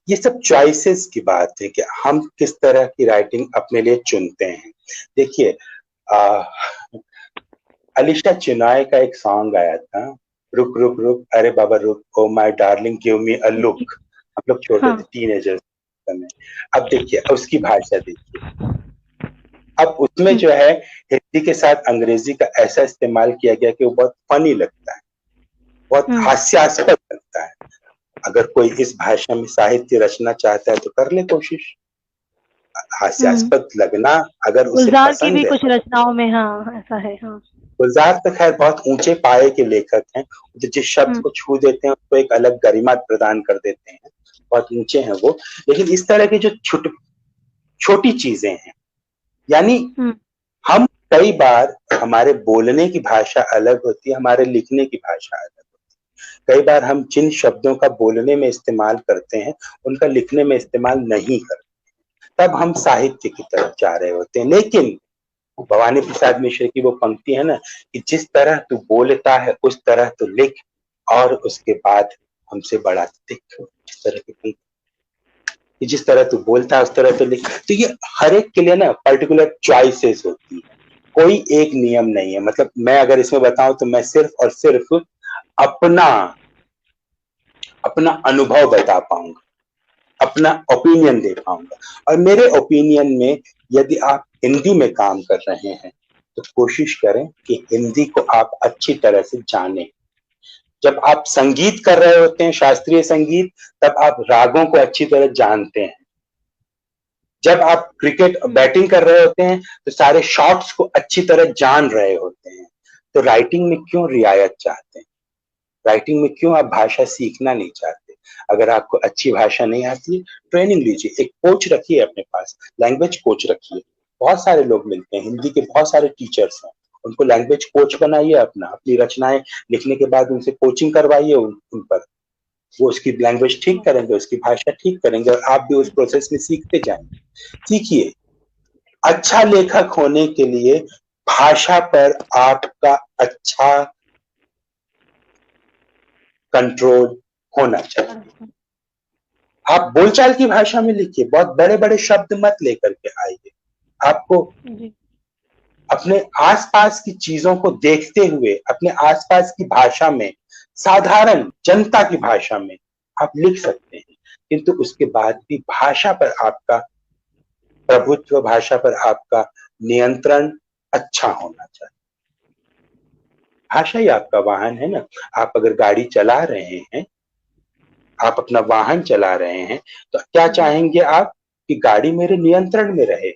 ये सब चॉइसेस की बात है कि हम किस तरह की राइटिंग अपने लिए चुनते हैं। देखिए, अलीशा चिनाय का एक सॉन्ग आया था, रुक रुक रुक अरे बाबा रुक, oh my darling give me a look. हम लोग छोटे थे, टीनेजर्स में। अब देखिए उसकी भाषा देखिए, अब उसमें जो है हिंदी के साथ अंग्रेजी का ऐसा इस्तेमाल किया गया कि वो बहुत फनी लगता है, बहुत हास्यास्पद लगता है। अगर कोई इस भाषा में साहित्य रचना चाहता है तो कर ले कोशिश। हास्यास्पद लगना अगर उसे गुलजार की पसंद भी है, कुछ रचनाओं में हाँ ऐसा है। हाँ, गुलजार तो खैर बहुत ऊंचे पाए के लेखक हैं, तो जिस शब्द को छू देते हैं उसको एक अलग गरिमा प्रदान कर देते हैं, बहुत ऊंचे हैं वो। लेकिन इस तरह की जो छोटी चीजें हैं, यानी हम कई बार, हमारे बोलने की भाषा अलग होती है, हमारे लिखने की भाषा अलग होती है। कई बार हम जिन शब्दों का बोलने में इस्तेमाल करते हैं उनका लिखने में इस्तेमाल नहीं करते, तब हम साहित्य की तरफ जा रहे होते हैं। लेकिन भवानी प्रसाद मिश्र की वो पंक्ति है ना कि जिस तरह तू बोलता है उस तरह तू लिख, और उसके बाद हमसे बड़ा दिख, इस तरह की पंक्ति कि जिस तरह तू बोलता है उस तरह तू लिख। तो ये हर एक के लिए ना पर्टिकुलर चॉइसेस होती है, कोई एक नियम नहीं है। मतलब मैं अगर इसमें बताऊं तो मैं सिर्फ और सिर्फ अपना अपना अनुभव बता पाऊंगा, अपना ओपिनियन दे पाऊंगा। और मेरे ओपिनियन में यदि आप हिंदी में काम कर रहे हैं तो कोशिश करें कि हिंदी को आप अच्छी तरह से जानें। जब आप संगीत कर रहे होते हैं, शास्त्रीय संगीत, तब आप रागों को अच्छी तरह जानते हैं। जब आप क्रिकेट बैटिंग कर रहे होते हैं तो सारे शॉट्स को अच्छी तरह जान रहे होते हैं। तो राइटिंग में क्यों रियायत चाहते हैं? राइटिंग में क्यों आप भाषा सीखना नहीं चाहते? अगर आपको अच्छी भाषा नहीं आती है, ट्रेनिंग लीजिए, एक कोच रखिए अपने पास, लैंग्वेज कोच रखिए। बहुत सारे लोग मिलते हैं, हिंदी के बहुत सारे टीचर्स हैं, उनको लैंग्वेज कोच बनाइए, अपनी रचनाएं लिखने के बाद उनसे कोचिंग करवाइए उन पर। वो उसकी लैंग्वेज ठीक करेंगे, उसकी भाषा ठीक करेंगे, और आप भी उस प्रोसेस में सीखते जाएंगे। सीखिए। अच्छा लेखक होने के लिए भाषा पर आपका अच्छा कंट्रोल होना चाहिए। आप बोलचाल की भाषा में लिखिए, बहुत बड़े बड़े शब्द मत लेकर के आइए। आपको अपने आसपास की चीजों को देखते हुए अपने आसपास की भाषा में, साधारण जनता की भाषा में आप लिख सकते हैं, किंतु उसके बाद भी भाषा पर आपका प्रभुत्व, भाषा पर आपका नियंत्रण अच्छा होना चाहिए। भाषा ही आपका वाहन है ना। आप अगर गाड़ी चला रहे हैं, आप अपना वाहन चला रहे हैं, तो क्या चाहेंगे आप कि गाड़ी मेरे नियंत्रण में रहे?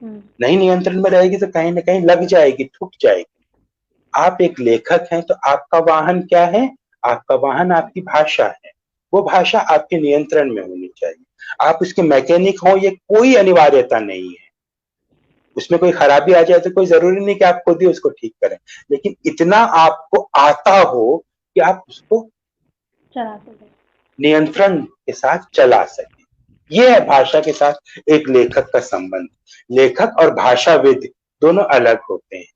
नहीं नियंत्रण में रहेगी तो कहीं ना कहीं लग जाएगी, ठुक जाएगी। आप एक लेखक हैं तो आपका वाहन क्या है? आपका वाहन आपकी भाषा है। वो भाषा आपके नियंत्रण में होनी चाहिए। आप उसके मैकेनिक हो, ये कोई अनिवार्यता नहीं है। उसमें कोई खराबी आ जाए तो कोई जरूरी नहीं कि आप खुद ही उसको ठीक करें, लेकिन इतना आपको आता हो कि आप उसको चला सकें, नियंत्रण के साथ चला सकें। ये है भाषा के साथ एक लेखक का संबंध। लेखक और भाषाविद दोनों अलग होते हैं।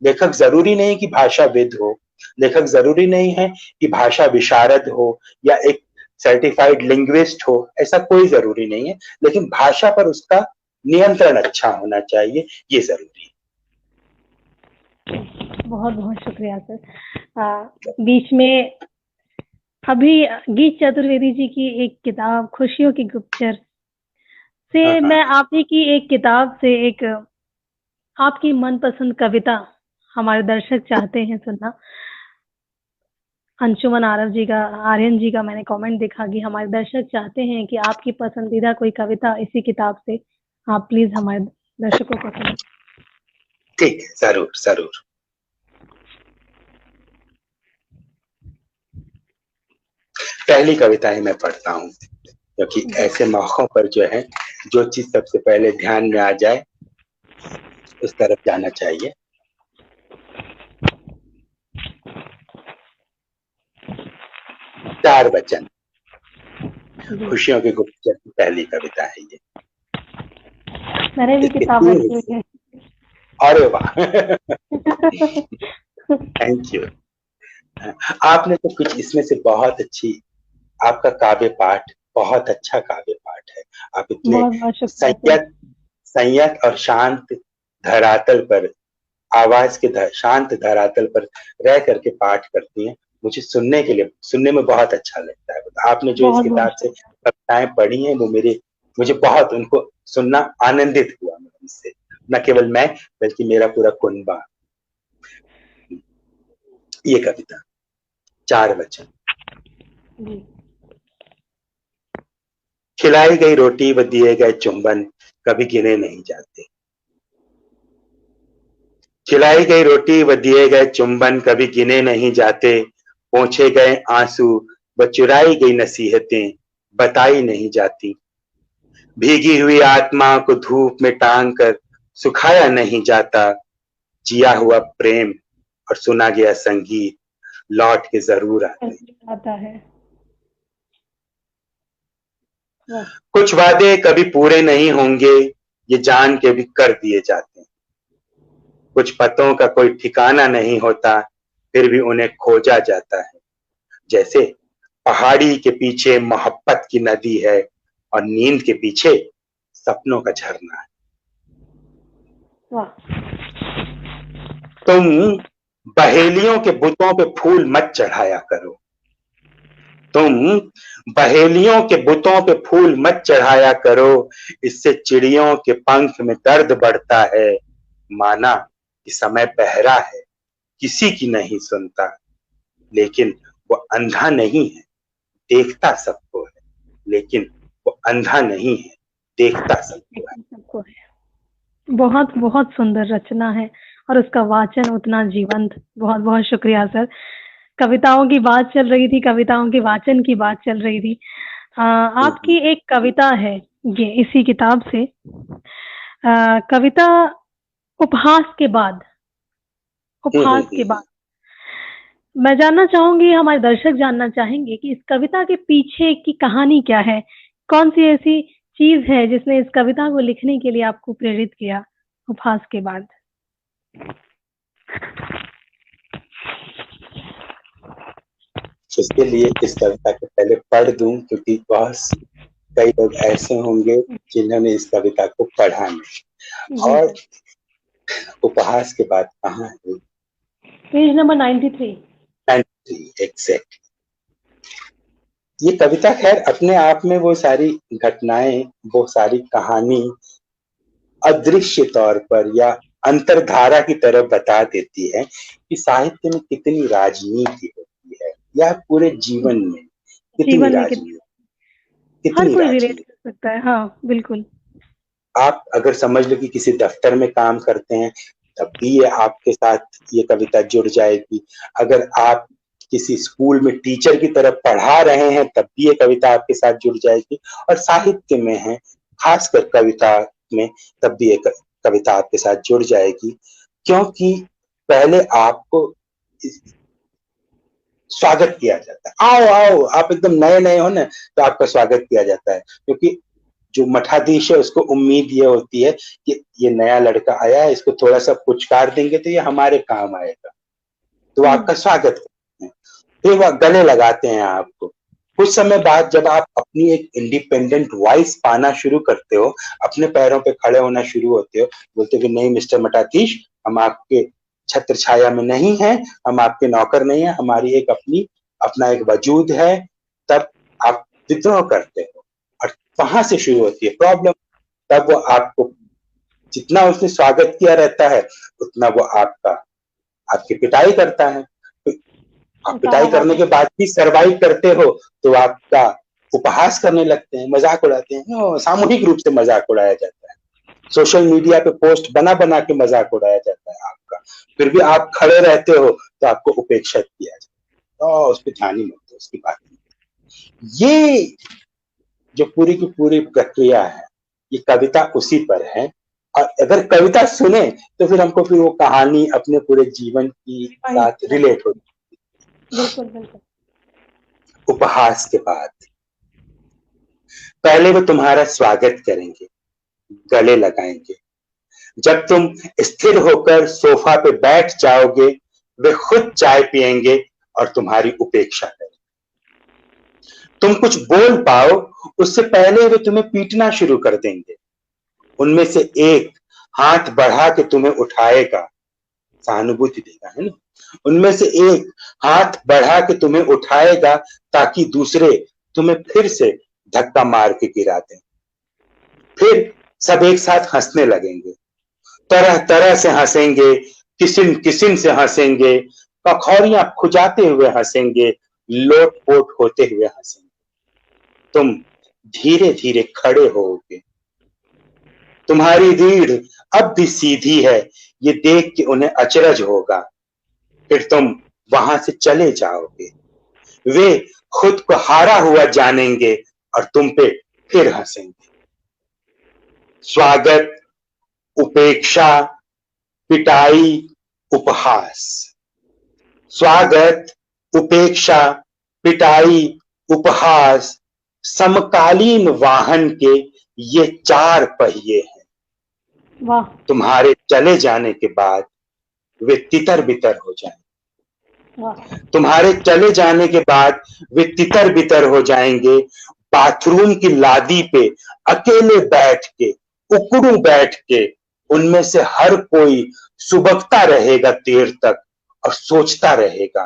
लेखक जरूरी नहीं कि भाषाविद हो, लेखक जरूरी नहीं है कि भाषा विशारद हो या एक सर्टिफाइड लिंग्विस्ट हो, ऐसा कोई जरूरी नहीं है। लेकिन भाषा पर उसका नियंत्रण अच्छा होना चाहिए, ये जरूरी है। बहुत बहुत शुक्रिया सर। बीच में अभी गीत चतुर्वेदी जी की एक किताब खुशियों की गुप्तचर से मैं आप ही की एक किताब से एक आपकी मनपसंद कविता हमारे दर्शक चाहते हैं सुनना। अंशुमन आर्यन जी का मैंने कमेंट देखा कि हमारे दर्शक चाहते हैं कि आपकी पसंदीदा कोई कविता इसी किताब से आप प्लीज हमारे दर्शकों को सुनाएं। ठीक है, जरूर जरूर। पहली कविता ही मैं पढ़ता हूँ, क्योंकि ऐसे मौकों पर जो है जो चीज सबसे पहले ध्यान में आ जाए उस तरफ जाना चाहिए। चार वचन, खुशियों के गुप्तचर की पहली कविता है ये। मैंने भी किताब रखी है। अरे वाह थैंक यू। आपने तो कुछ इसमें से बहुत अच्छी, आपका काव्य पाठ बहुत अच्छा काव्य पाठ है। आप इतने संयत और शांत धरातल पर, आवाज के शांत धरातल पर रह करके पाठ करती हैं। मुझे सुनने में बहुत अच्छा लगता है। आपने जो इस किताब से कविताएं पढ़ी हैं वो मुझे बहुत उनको सुनना आनंदित हुआ उनसे, न केवल मैं बल्कि मेरा पूरा कुनबा। ये कविता, चार वचन। खिलाई गई रोटी व दिए गए चुंबन कभी गिने नहीं जाते। खिलाई गई रोटी व दिए गए चुंबन कभी गिने नहीं जाते, पोंछे गए आंसू व चुराई गई नसीहतें बताई नहीं जाती। भीगी हुई आत्मा को धूप में टांग कर सुखाया नहीं जाता। जिया हुआ प्रेम और सुना गया संगीत लौट के जरूर आते हैं। आता है। वाह। कुछ वादे कभी पूरे नहीं होंगे, ये जान के भी कर दिए जाते हैं। कुछ पतों का कोई ठिकाना नहीं होता, फिर भी उन्हें खोजा जाता है। जैसे पहाड़ी के पीछे मोहब्बत की नदी है और नींद के पीछे सपनों का झरना है। वाह। तुम बहेलियों के बुतों पे फूल मत चढ़ाया करो। तुम बहेलियों के बुतों पे फूल मत चढ़ाया करो, इससे चिड़ियों के पंख में दर्द बढ़ता है। माना कि समय बहरा है, किसी की नहीं सुनता, लेकिन वो अंधा नहीं है, देखता सबको है। लेकिन वो अंधा नहीं है, देखता सबको है। सबको है। बहुत बहुत सुंदर रचना है और उसका वाचन उतना जीवंत। बहुत बहुत शुक्रिया सर। कविताओं की बात चल रही थी, कविताओं के वाचन की बात चल रही थी। आपकी एक कविता है ये इसी किताब से, कविता उपहास के बाद। उपहास के बाद मैं जानना चाहूंगी, हमारे दर्शक जानना चाहेंगे कि इस कविता के पीछे की कहानी क्या है। कौन सी ऐसी चीज है जिसने इस कविता को लिखने के लिए आपको प्रेरित किया उपहास के बाद? इसके लिए इस कविता को पहले पढ़ दूं, क्योंकि बहुत कई लोग ऐसे होंगे जिन्होंने इस कविता को पढ़ा नहीं। और उपहास के बाद कहाँ है? Page number 93। एग्जैक्ट। ये कविता खैर अपने आप में वो सारी घटनाएं, वो सारी कहानी अदृश्य तौर पर या अंतरधारा की तरह बता देती है कि साहित्य में कितनी राजनीति होती है, या पूरे जीवन में कितनी राजनीति, हर कितनी कोई रिलेट राजनीति। कर सकता है। हाँ बिल्कुल। आप अगर समझ लो कि किसी दफ्तर में काम करते हैं, तब भी ये आपके साथ ये कविता जुड़ जाएगी। अगर आप किसी स्कूल में टीचर की तरह पढ़ा रहे हैं, तब भी ये कविता आपके साथ जुड़ जाएगी। और साहित्य में है, खासकर कविता में, तब भी ये कविता आपके साथ जुड़ जाएगी। क्योंकि पहले आपको स्वागत किया जाता है। आओ आओ, आप एकदम नए नए हो ना, तो आपका स्वागत किया जाता है। क्योंकि जो मठाधीश है उसको उम्मीद ये होती है कि ये नया लड़का आया है, इसको थोड़ा सा पुचकार देंगे तो ये हमारे काम आएगा, तो आपका स्वागत करते हैं। फिर वह गले लगाते हैं आपको। कुछ समय बाद जब आप अपनी एक इंडिपेंडेंट वॉइस पाना शुरू करते हो, अपने पैरों पे खड़े होना शुरू होते हो, बोलते हो कि नहीं मिस्टर मठाधीश, हम आपके छत्र छाया में नहीं है, हम आपके नौकर नहीं है, हमारी एक अपना एक वजूद है, तब आप विद्रोह करते हो। और वहां से शुरू होती है प्रॉब्लम। तब वो आपको जितना उसने स्वागत किया रहता है, उतना वो आपकी पिटाई करता है। तो आप पिटाई करने के बाद भी सरवाइव करते हो, तो आपका उपहास करने लगते हैं, मजाक उड़ाते हैं। सामूहिक रूप से मजाक उड़ाया जाता है, सोशल मीडिया पे पोस्ट बना बना के मजाक उड़ाया जाता है आपका। फिर भी आप खड़े रहते हो तो आपको उपेक्षित किया जाता है। उस पर ध्यान ही मत दो, उसकी बात नहीं। ये जो पूरी की पूरी प्रक्रिया है, ये कविता उसी पर है। और अगर कविता सुने तो फिर हमको फिर वो कहानी अपने पूरे जीवन की साथ रिलेट होती है। बिल्कुल बिल्कुल। उपहास के बाद पहले वो तुम्हारा स्वागत करेंगे, गले लगाएंगे। जब तुम स्थिर होकर सोफा पे बैठ जाओगे, वे खुद चाय पिएंगे और तुम्हारी उपेक्षा करेंगे। तुम कुछ बोल पाओ उससे पहले वे तुम्हें पीटना शुरू कर देंगे। उनमें से एक हाथ बढ़ा के तुम्हें उठाएगा, सहानुभूति देगा, है ना। उनमें से एक हाथ बढ़ा के तुम्हें उठाएगा ताकि दूसरे तुम्हें फिर से धक्का मार के गिरा दें। फिर सब एक साथ हंसने लगेंगे, तरह तरह से हंसेंगे, किसिम किसिम से हंसेंगे, कखौरियां खुजाते हुए हंसेंगे, लोटपोट होते हुए हंसेंगे। तुम धीरे धीरे खड़े होगे, तुम्हारी रीढ़ अब भी सीधी है, ये देख के उन्हें अचरज होगा, फिर तुम वहां से चले जाओगे। वे खुद को हारा हुआ जानेंगे और तुम पे फिर हंसेंगे। स्वागत, उपेक्षा, पिटाई, उपहास। स्वागत, उपेक्षा, पिटाई, उपहास समकालीन वाहन के ये 4 पहिए हैं। वाह। तुम्हारे चले जाने के बाद वे तितर बितर हो जाएंगे। तुम्हारे चले जाने के बाद वे तितर बितर हो जाएंगे। बाथरूम की लादी पे अकेले बैठ के, उकड़ू बैठ के, उनमें से हर कोई सुबकता रहेगा देर तक और सोचता रहेगा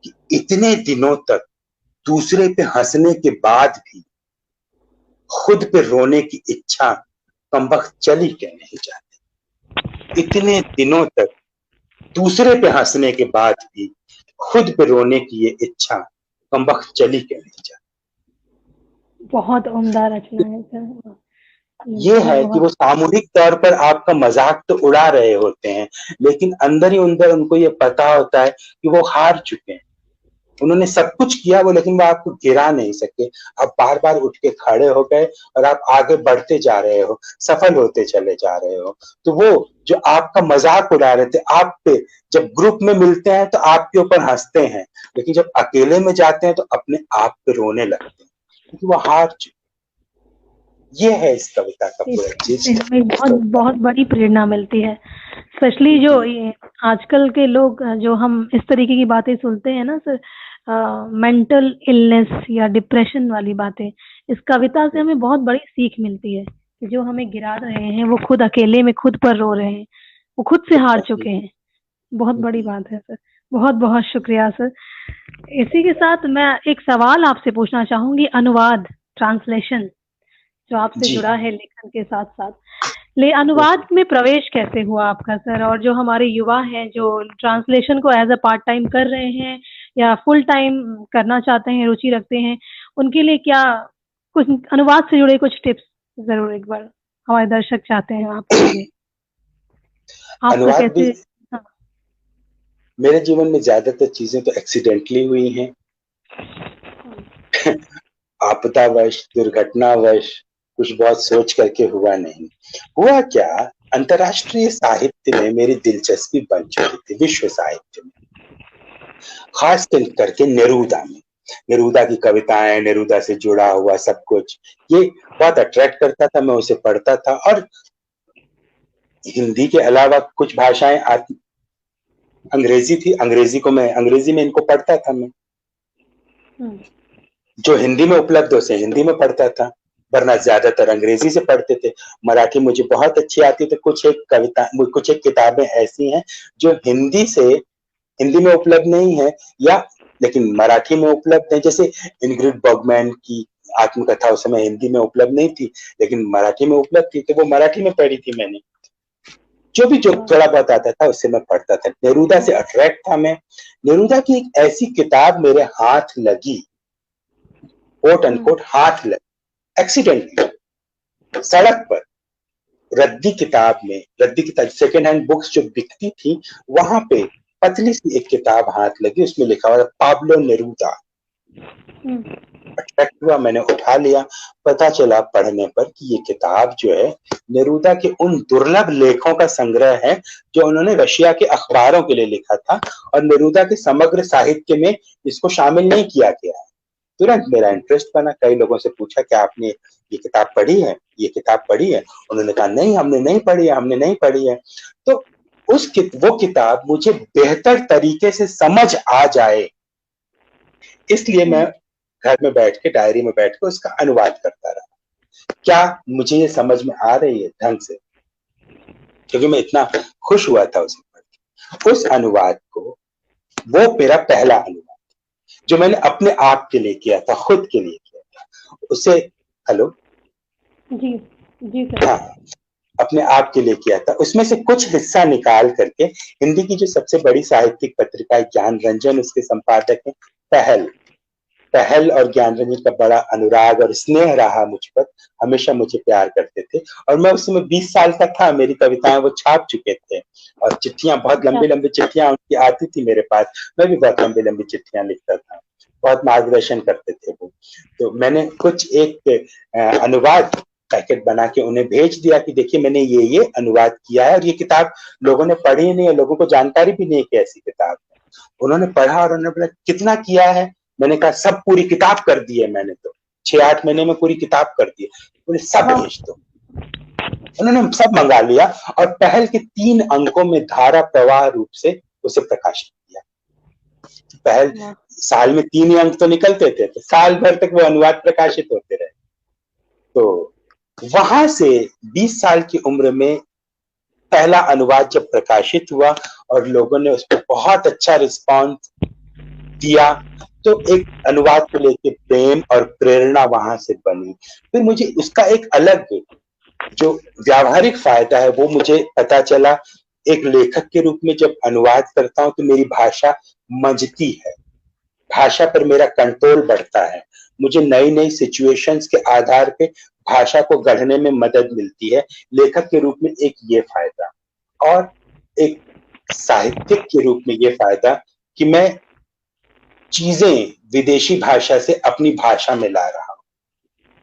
कि इतने दिनों तक दूसरे पे हंसने के बाद भी खुद पे रोने की इच्छा कमबख्त चली क्यों नहीं जाती। इतने दिनों तक दूसरे पे हंसने के बाद भी खुद पे रोने की ये इच्छा कमबख्त चली क्यों नहीं जाती। बहुत उम्दा रचना है सर। ये है कि वो सामूहिक तौर पर आपका मजाक तो उड़ा रहे होते हैं, लेकिन अंदर ही अंदर उनको ये पता होता है कि वो हार चुके हैं। उन्होंने सब कुछ किया वो, लेकिन वो आपको गिरा नहीं सके। आप बार बार उठ के खड़े हो गए और आप आगे बढ़ते जा रहे हो, सफल होते चले जा रहे हो। तो वो जो आपका मजाक उड़ा रहे थे, आप पे जब ग्रुप में मिलते हैं तो आपके ऊपर हंसते हैं, लेकिन जब अकेले में जाते हैं तो अपने आप पे रोने लगते हैं, क्योंकि वो हार चुके। ये है इस कविता का पूरा चीज। बहुत बहुत बड़ी प्रेरणा मिलती है, स्पेशली जो ये आजकल के लोग जो हम इस तरीके की बातें सुनते हैं ना सर, मेंटल इलनेस या डिप्रेशन वाली बातें, इस कविता से हमें बहुत बड़ी सीख मिलती है कि जो हमें गिरा रहे हैं वो खुद अकेले में खुद पर रो रहे हैं, वो खुद से हार चुके हैं। बहुत बड़ी बात है सर, बहुत बहुत शुक्रिया सर। इसी के साथ मैं एक सवाल आपसे पूछना चाहूंगी, अनुवाद, ट्रांसलेशन जो आपसे जुड़ा है लेखन के साथ साथ, अनुवाद में प्रवेश कैसे हुआ आपका सर? और जो हमारे युवा हैं जो ट्रांसलेशन को एज अ पार्ट टाइम कर रहे हैं या फुल टाइम करना चाहते हैं, रुचि रखते हैं, उनके लिए क्या कुछ अनुवाद से जुड़े कुछ टिप्स जरूर एक बार हमारे दर्शक चाहते हैं आपके लिए। आपको कैसे? हाँ। मेरे जीवन में ज्यादातर चीजें तो एक्सीडेंटली हुई हैं। आपदावश, दुर्घटनावश, कुछ बहुत सोच करके हुआ नहीं। हुआ क्या, अंतर्राष्ट्रीय साहित्य में मेरी दिलचस्पी बन चुकी थी, विश्व साहित्य में, खास करके नेरूदा में। नेरूदा की कविताएं, नेरूदा से जुड़ा हुआ सब कुछ, ये बहुत अट्रैक्ट करता था। मैं उसे पढ़ता था और हिंदी के अलावा कुछ भाषाएं आती, अंग्रेजी थी, अंग्रेजी में इनको पढ़ता था मैं। जो हिंदी में उपलब्ध हो उसे हिंदी में पढ़ता था, वरना ज्यादातर अंग्रेजी से पढ़ते थे। मराठी मुझे बहुत अच्छी आती थी। कुछ एक किताबें ऐसी हैं जो हिंदी में उपलब्ध नहीं है, या लेकिन मराठी में उपलब्ध है। जैसे इनग्रिड बर्गमैन की आत्मकथा उस समय हिंदी में उपलब्ध नहीं थी, लेकिन मराठी में उपलब्ध थी, तो वो मराठी में पढ़ी थी मैंने। जो थोड़ा बहुत आता था उससे मैं पढ़ता था। नेरूदा से अट्रैक्ट था मैं। नेरूदा की एक ऐसी किताब मेरे हाथ लगी, कोट अनकोट हाथ लगी, एक्सीडेंटली, सड़क पर रद्दी किताब सेकेंड हैंड बुक्स जो बिकती थी, वहां पे पतली सी एक किताब हाथ लगी, उसमें लिखा हुआ पाब्लो नेरूदा। अट्रैक्ट हुआ, मैंने उठा लिया। पता चला पढ़ने पर कि ये किताब जो है नेरूदा के उन दुर्लभ लेखों का संग्रह है जो उन्होंने रशिया के अखबारों के लिए लिखा था, और नेरूदा के समग्र साहित्य में इसको शामिल नहीं किया गया है। तुरंत मेरा इंटरेस्ट बना। कई लोगों से पूछा कि आपने ये किताब पढ़ी है, ये किताब पढ़ी है? उन्होंने कहा नहीं, हमने नहीं पढ़ी है। तो वो किताब मुझे बेहतर तरीके से समझ आ जाए, इसलिए मैं घर में बैठ के, डायरी में बैठ के उसका अनुवाद करता रहा। क्या मुझे ये समझ में आ रही है ढंग से? क्योंकि मैं इतना खुश हुआ था उसे पढ़ के। उस अनुवाद को, वो मेरा पहला अनुवाद जो मैंने अपने आप के लिए किया था, खुद के लिए किया था। उसे हेलो जी सर। हाँ, अपने आप के लिए किया था। उसमें से कुछ हिस्सा निकाल करके हिंदी की जो सबसे बड़ी साहित्यिक पत्रिका ज्ञान रंजन, उसके संपादक हैं पहल पहल और ज्ञानरंजन का बड़ा अनुराग और स्नेह रहा मुझ पर, हमेशा मुझे प्यार करते थे। और मैं उस समय 20 साल का था, मेरी कविताएं वो छाप चुके थे, और चिट्ठियां, बहुत लंबी लंबी चिट्ठियां उनकी आती थी मेरे पास, मैं भी बहुत लंबी लंबी चिट्ठियां लिखता था, बहुत मार्गदर्शन करते थे वो। तो मैंने कुछ एक अनुवाद पैकेट बना के उन्हें भेज दिया कि देखिए मैंने ये अनुवाद किया है, और ये किताब लोगों ने पढ़ी नहीं है, लोगों को जानकारी भी नहीं है कि ऐसी किताब है। उन्होंने पढ़ा और उन्होंने बोला कितना किया है, मैंने कहा सब पूरी किताब कर दी है मैंने, तो 6-8 महीने में पूरी किताब कर दी, बोले सब भेज दो। उन्होंने सब मंगा लिया और पहल के 3 अंकों में धारा प्रवाह रूप से उसे प्रकाशित किया। पहल साल में 3 ही अंक तो निकलते थे, तो साल भर तक वो अनुवाद प्रकाशित होते रहे। तो वहां से 20 साल की उम्र में पहला अनुवाद जब प्रकाशित हुआ और लोगों ने उस पर बहुत अच्छा रिस्पॉन्स दिया, तो एक अनुवाद को लेकर प्रेम और प्रेरणा वहां से बनी। फिर मुझे उसका एक अलग जो व्यावहारिक फायदा है वो मुझे पता चला। एक लेखक के रूप में जब अनुवाद करता हूं तो मेरी भाषा मंझती है, भाषा पर मेरा कंट्रोल बढ़ता है, मुझे नई नई सिचुएशंस के आधार पे भाषा को गढ़ने में मदद मिलती है, लेखक के रूप में एक ये फायदा। और एक साहित्यिक के रूप में ये फायदा कि मैं चीजें विदेशी भाषा से अपनी भाषा में ला रहा हूं।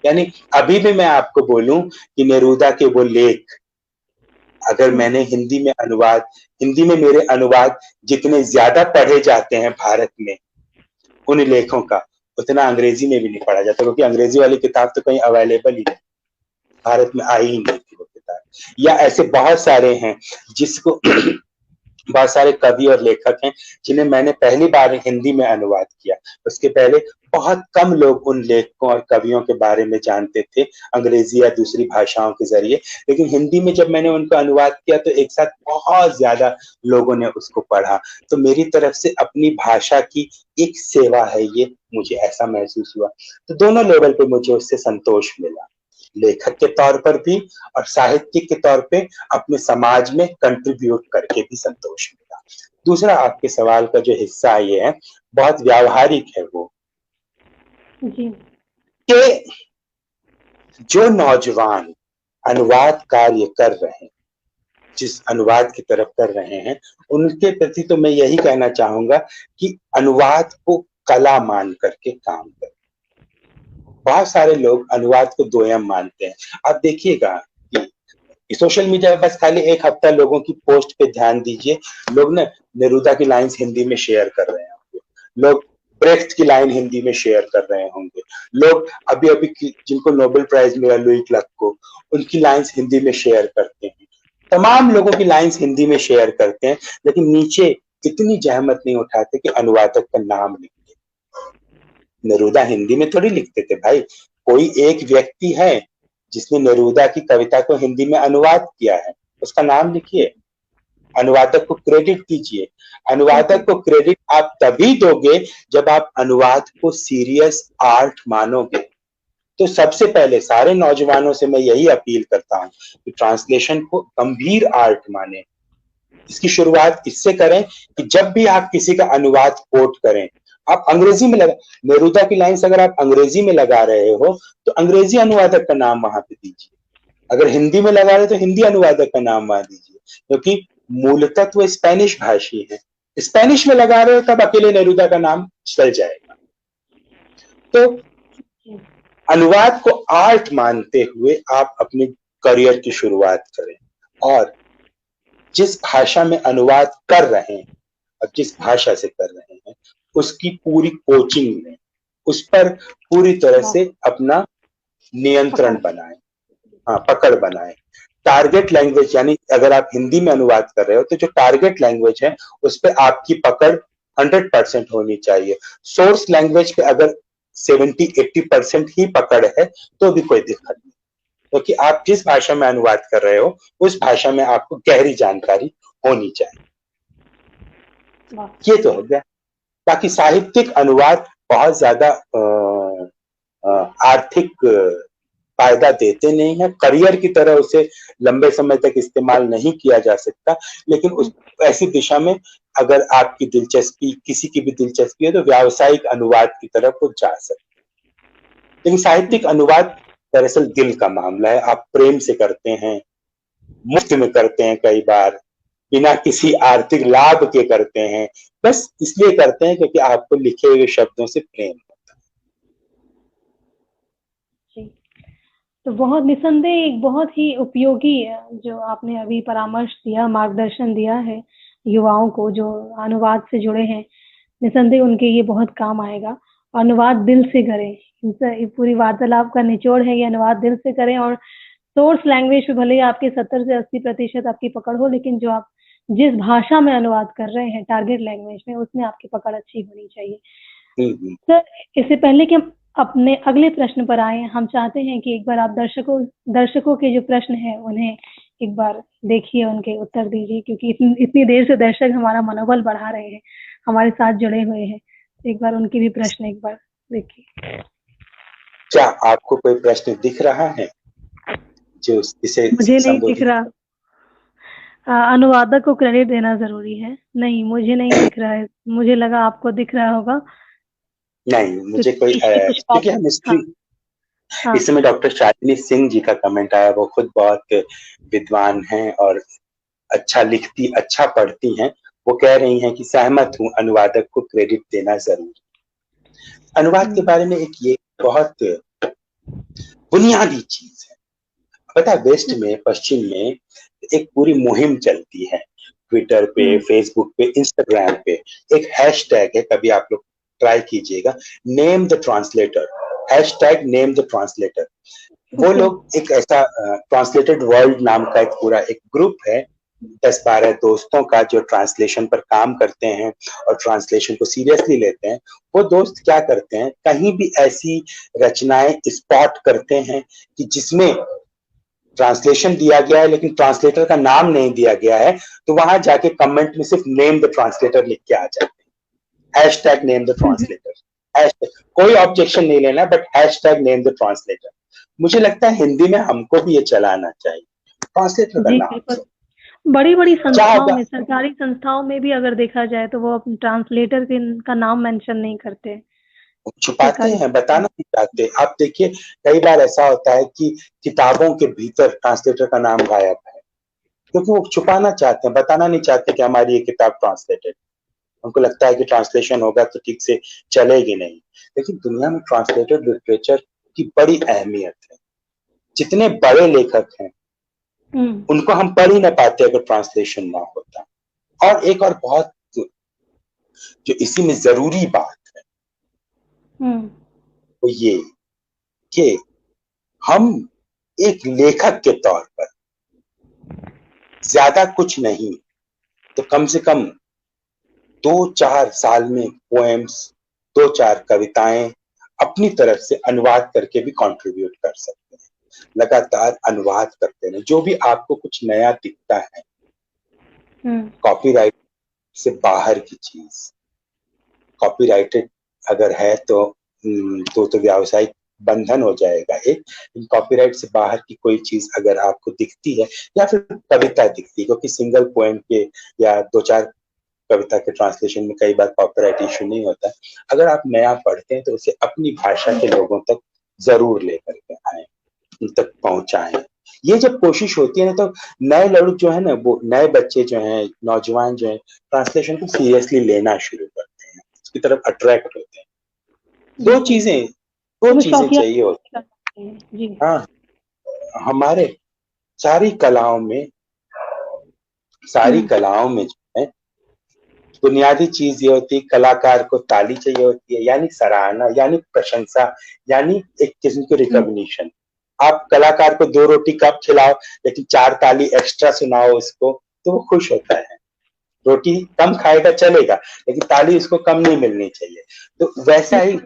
यानी अभी भी मैं आपको बोलूं कि नेरूदा के वो लेख अगर मैंने हिंदी में मेरे अनुवाद जितने ज्यादा पढ़े जाते हैं भारत में उन लेखों का, उतना अंग्रेजी में भी नहीं पढ़ा जाता, क्योंकि अंग्रेजी वाली किताब तो कहीं अवेलेबल ही नहीं, भारत में आई ही नहीं थी वो किताब। या ऐसे बहुत सारे हैं जिसको बहुत सारे कवि और लेखक हैं जिन्हें मैंने पहली बार हिंदी में अनुवाद किया, उसके पहले बहुत कम लोग उन लेखकों और कवियों के बारे में जानते थे अंग्रेजी या दूसरी भाषाओं के जरिए। लेकिन हिंदी में जब मैंने उनका अनुवाद किया तो एक साथ बहुत ज्यादा लोगों ने उसको पढ़ा। तो मेरी तरफ से अपनी भाषा की एक सेवा है ये, मुझे ऐसा महसूस हुआ। तो दोनों लेवल पे मुझे उससे संतोष मिला, लेखक के तौर पर भी और साहित्यिक के तौर पे अपने समाज में कंट्रीब्यूट करके भी संतोष मिला। दूसरा आपके सवाल का जो हिस्सा ये है बहुत व्यावहारिक है वो, जी। कि जो नौजवान अनुवाद कार्य कर रहे हैं, जिस अनुवाद की तरफ कर रहे हैं, उनके प्रति तो मैं यही कहना चाहूंगा कि अनुवाद को कला मान करके काम करें। बहुत सारे लोग अनुवाद को दोयम मानते हैं। आप देखिएगा कि सोशल मीडिया पर बस खाली एक हफ्ता लोगों की पोस्ट पे ध्यान दीजिए, लोग ना नेरूदा की लाइंस हिंदी में शेयर कर रहे होंगे, लोग ब्रेख्ट की लाइन हिंदी में शेयर कर रहे होंगे, लोग अभी अभी जिनको नोबेल प्राइज मिला लुई क्लर्क को, उनकी लाइंस हिंदी में शेयर करते हैं। तमाम लोगों की लाइंस हिंदी में शेयर करते हैं, लेकिन नीचे इतनी जहमत नहीं उठाते कि अनुवादक का नाम लिखते। नेरूदा हिंदी में थोड़ी लिखते थे भाई, कोई एक व्यक्ति है जिसने नेरूदा की कविता को हिंदी में अनुवाद किया है, उसका नाम लिखिए, अनुवादक को क्रेडिट दीजिए। अनुवादक को क्रेडिट आप तभी दोगे जब आप अनुवाद को सीरियस आर्ट मानोगे। तो सबसे पहले सारे नौजवानों से मैं यही अपील करता हूं कि ट्रांसलेशन को गंभीर आर्ट माने। इसकी शुरुआत इससे करें कि जब भी आप किसी का अनुवाद कोट करें, आप अंग्रेजी में लगा, नेरूदा की लाइंस अगर आप अंग्रेजी में लगा रहे हो तो अंग्रेजी अनुवादक का नाम वहां पे दीजिए, अगर हिंदी में लगा रहे तो हिंदी अनुवादक का नाम वहां दीजिए, क्योंकि मूलतः वो स्पेनिश भाषी है। स्पेनिश में लगा रहे हो तब अकेले नेरूदा का नाम चल जाएगा। तो अनुवाद को आर्ट मानते हुए आप अपने करियर की शुरुआत करें, और जिस भाषा में अनुवाद कर रहे हैं और जिस भाषा से कर रहे हैं उसकी पूरी कोचिंग लें, उस पर पूरी तरह से अपना नियंत्रण बनाएं, हाँ पकड़ बनाएं। टारगेट लैंग्वेज, यानी अगर आप हिंदी में अनुवाद कर रहे हो तो जो टारगेट लैंग्वेज है उस पर आपकी पकड़ 100% होनी चाहिए। सोर्स लैंग्वेज पे अगर 70-80% ही पकड़ है तो भी कोई दिक्कत नहीं, क्योंकि आप जिस भाषा में अनुवाद कर रहे हो उस भाषा में आपको गहरी जानकारी होनी चाहिए। ये तो हो गया। बाकी साहित्यिक अनुवाद बहुत ज्यादा आर्थिक फायदा देते नहीं है। करियर की तरह उसे लंबे समय तक इस्तेमाल नहीं किया जा सकता, लेकिन उस ऐसी दिशा में अगर आपकी दिलचस्पी, किसी की भी दिलचस्पी है, तो व्यावसायिक अनुवाद की तरफ वो जा सकते हैं। लेकिन साहित्यिक अनुवाद दरअसल दिल का मामला है। आप प्रेम से करते हैं, मुफ्त में करते हैं, कई बार बिना किसी आर्थिक लाभ के करते हैं, बस इसलिए करते हैं क्योंकि आपको लिखे हुए शब्दों से प्रेम होता जी। तो बहुत निसंदेह एक बहुत ही उपयोगी जो आपने अभी परामर्श दिया, मार्गदर्शन दिया है युवाओं को जो अनुवाद से जुड़े हैं, निसंदेह उनके ये बहुत काम आएगा। अनुवाद दिल से करें, ये पूरी वार्तालाप का निचोड़ है, ये अनुवाद दिल से करें और सोर्स लैंग्वेज में भले ही आपके 70 से 80% आपकी पकड़ हो, लेकिन जो आप जिस भाषा में अनुवाद कर रहे हैं टारगेट लैंग्वेज में, उसमें आपकी पकड़ अच्छी होनी चाहिए। है। सर, इससे पहले कि हम अपने अगले प्रश्न पर आए, हम चाहते हैं कि एक बार आप दर्शकों के जो प्रश्न हैं उन्हें एक बार देखिए, उनके उत्तर दीजिए, क्योंकि इतनी देर से दर्शक हमारा मनोबल बढ़ा रहे हैं, हमारे साथ जुड़े हुए हैं। एक बार उनके भी प्रश्न एक बार देखिए। क्या आपको कोई प्रश्न दिख रहा है जो इसे मुझे नहीं दिख संबोधित? रहा। अनुवादक को क्रेडिट देना जरूरी है। नहीं, मुझे नहीं दिख रहा है। मुझे लगा आपको दिख रहा होगा। नहीं, मुझे कोई पीछे कुछ क्योंकि हम हाँ, हाँ। इस समय डॉक्टर शालिनी सिंह जी का कमेंट आया। वो खुद बहुत विद्वान हैं और अच्छा लिखती, अच्छा पढ़ती हैं। वो कह रही हैं कि सहमत हूँ, अनुवादक को क्रेडिट देना जरूरी। अनुवाद के बारे में एक ये बहुत बुनियादी चीज है। पता है, वेस्ट में, पश्चिम में एक पूरी मुहिम चलती है। ट्विटर पे, फेसबुक पे, इंस्टाग्राम पे एक हैशटैग है, कभी आप लोग ट्राई कीजिएगा, name the translator. Hashtag name the translator. वो लोग एक ऐसा ट्रांसलेटेड वर्ल्ड नाम का एक पूरा एक ग्रुप है, 10-12 दोस्तों का, जो ट्रांसलेशन पर काम करते हैं और ट्रांसलेशन को सीरियसली लेते हैं। वो दोस्त क्या करते हैं, कहीं भी ऐसी रचनाएं स्पॉट करते हैं कि जिसमें ट्रांसलेशन दिया गया है लेकिन ट्रांसलेटर का नाम नहीं दिया गया है, तो वहां जाके कमेंट में सिर्फ नेम द ट्रांसलेटर लिख के आ जाते हैं। Hashtag name the translator. कोई ऑब्जेक्शन नहीं लेना, but hashtag name the translator. मुझे लगता है हिंदी में हमको भी ये चलाना चाहिए, ट्रांसलेटर का जी, नाम। बिल्कुल। बड़ी-बड़ी संस्थाओं चाहे में, सरकारी संस्थाओं में भी अगर देखा जाए तो वो ट्रांसलेटर का नाम मेंशन नहीं करते। छुपाते सरकारी हैं, बताना नहीं चाहते। आप देखिए, कई बार ऐसा होता है कि किताबों के भीतर ट्रांसलेटर का नाम गायब है, क्योंकि वो छुपाना चाहते हैं, बताना नहीं चाहते कि हमारी ये किताब ट्रांसलेटेड। उनको लगता है कि ट्रांसलेशन होगा तो ठीक से चलेगी नहीं। लेकिन दुनिया में ट्रांसलेटेड लिटरेचर की बड़ी अहमियत है। जितने बड़े लेखक हैं उनको हम पढ़ ही ना पाते अगर ट्रांसलेशन ना होता। और एक और बहुत जो इसी में जरूरी बात है वो ये कि हम एक लेखक के तौर पर ज्यादा कुछ नहीं तो कम से कम 2-4 साल में पोएम्स, 2-4 कविताएं अपनी तरफ से अनुवाद करके भी कंट्रीब्यूट कर सकते हैं। लगातार अनुवाद करते हैं, जो भी आपको कुछ नया दिखता है, कॉपीराइट से बाहर की चीज, कॉपीराइटेड अगर है तो व्यावसायिक बंधन हो जाएगा एक। कॉपीराइट से बाहर की कोई चीज अगर आपको दिखती है, या फिर कविता दिखती है, क्योंकि सिंगल पोएम के या 2-4 कविता के ट्रांसलेशन में कई बार कॉपीराइट इश्यू नहीं होता। अगर आप नया पढ़ते हैं तो उसे अपनी भाषा के लोगों तक जरूर लेकर के आए, उन तक पहुंचाएं। ये जब कोशिश होती है ना, तो नए लोग जो है ना, वो नए बच्चे जो हैं, नौजवान जो हैं, ट्रांसलेशन को सीरियसली लेना शुरू करते हैं, उसकी तरफ अट्रैक्ट होते हैं। दो चीजें चाहिए होती हैं। हाँ, हमारे सारी कलाओं में जो है, बुनियादी चीज ये होती है, कलाकार को ताली चाहिए होती है, यानी सराहना, यानी प्रशंसा, यानी एक किस्म की रिकॉग्निशन। आप कलाकार को 2 रोटी कब खिलाओ लेकिन 4 ताली एक्स्ट्रा सुनाओ उसको, तो वो खुश होता है। रोटी कम खाएगा चलेगा, लेकिन ताली उसको कम नहीं मिलनी चाहिए। तो वैसा ही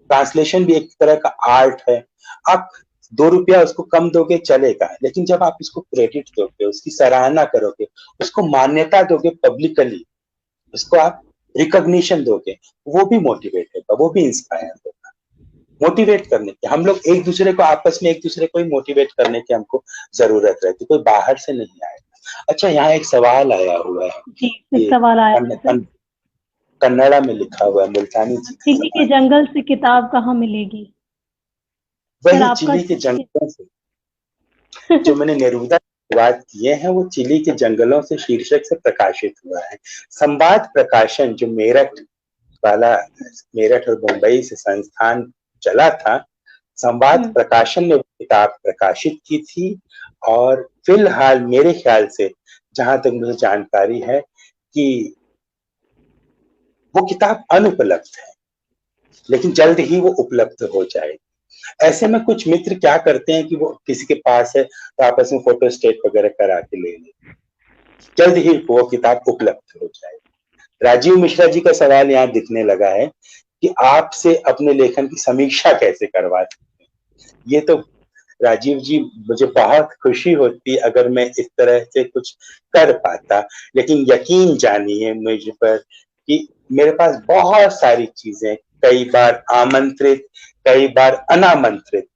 ट्रांसलेशन भी एक तरह का आर्ट है। आप 2 रुपया उसको कम दोगे चलेगा, लेकिन जब आप उसको क्रेडिट दोगे, उसकी सराहना करोगे, उसको मान्यता दोगे पब्लिकली, उसको आप रिकॉग्निशन दोगे, वो भी मोटिवेट होगा, वो भी इंस्पायर होगा। मोटिवेट करने की, हम लोग एक दूसरे को आपस में एक दूसरे को ही मोटिवेट करने की हमको जरूरत रहती, कोई बाहर से नहीं आएगा। अच्छा, यहाँ एक सवाल आया हुआ है, जी, एक ये सवाल आया है सर। कन्नड़ा में लिखा हुआ है, मुल्तानी जी का चिली के सवाल। जंगल से किताब कहाँ मिलेगी? सर वही आपका चिली के जंगलों से, जो मैंने नेरूदा बात किए हैं वो चिली के जंगलों से शीर्षक से प्रकाशित हुआ है। संवाद प्रकाशन जो मेरठ वाला, मेरठ और मुंबई से संस्थान चला था, संवाद प्रकाशन ने वो किताब प्रकाशित की थी। और फिलहाल मेरे ख्याल से, जहां तक मुझे जानकारी है, कि वो किताब अनुपलब्ध है, लेकिन जल्द ही वो उपलब्ध हो जाएगी। ऐसे में कुछ मित्र क्या करते हैं कि वो किसी के पास है तो आपस में फोटो स्टेट वगैरह करा के ले लेते, जल्द ही वो किताब उपलब्ध हो जाएगी। राजीव मिश्रा जी का सवाल यहाँ दिखने लगा है कि आपसे अपने लेखन की समीक्षा कैसे करवा सकते हैं। ये तो राजीव जी, मुझे बहुत खुशी होती अगर मैं इस तरह से कुछ कर पाता, लेकिन यकीन जानिए मुझ पर कि मेरे पास बहुत सारी चीजें, कई बार आमंत्रित, कई बार अनामंत्रित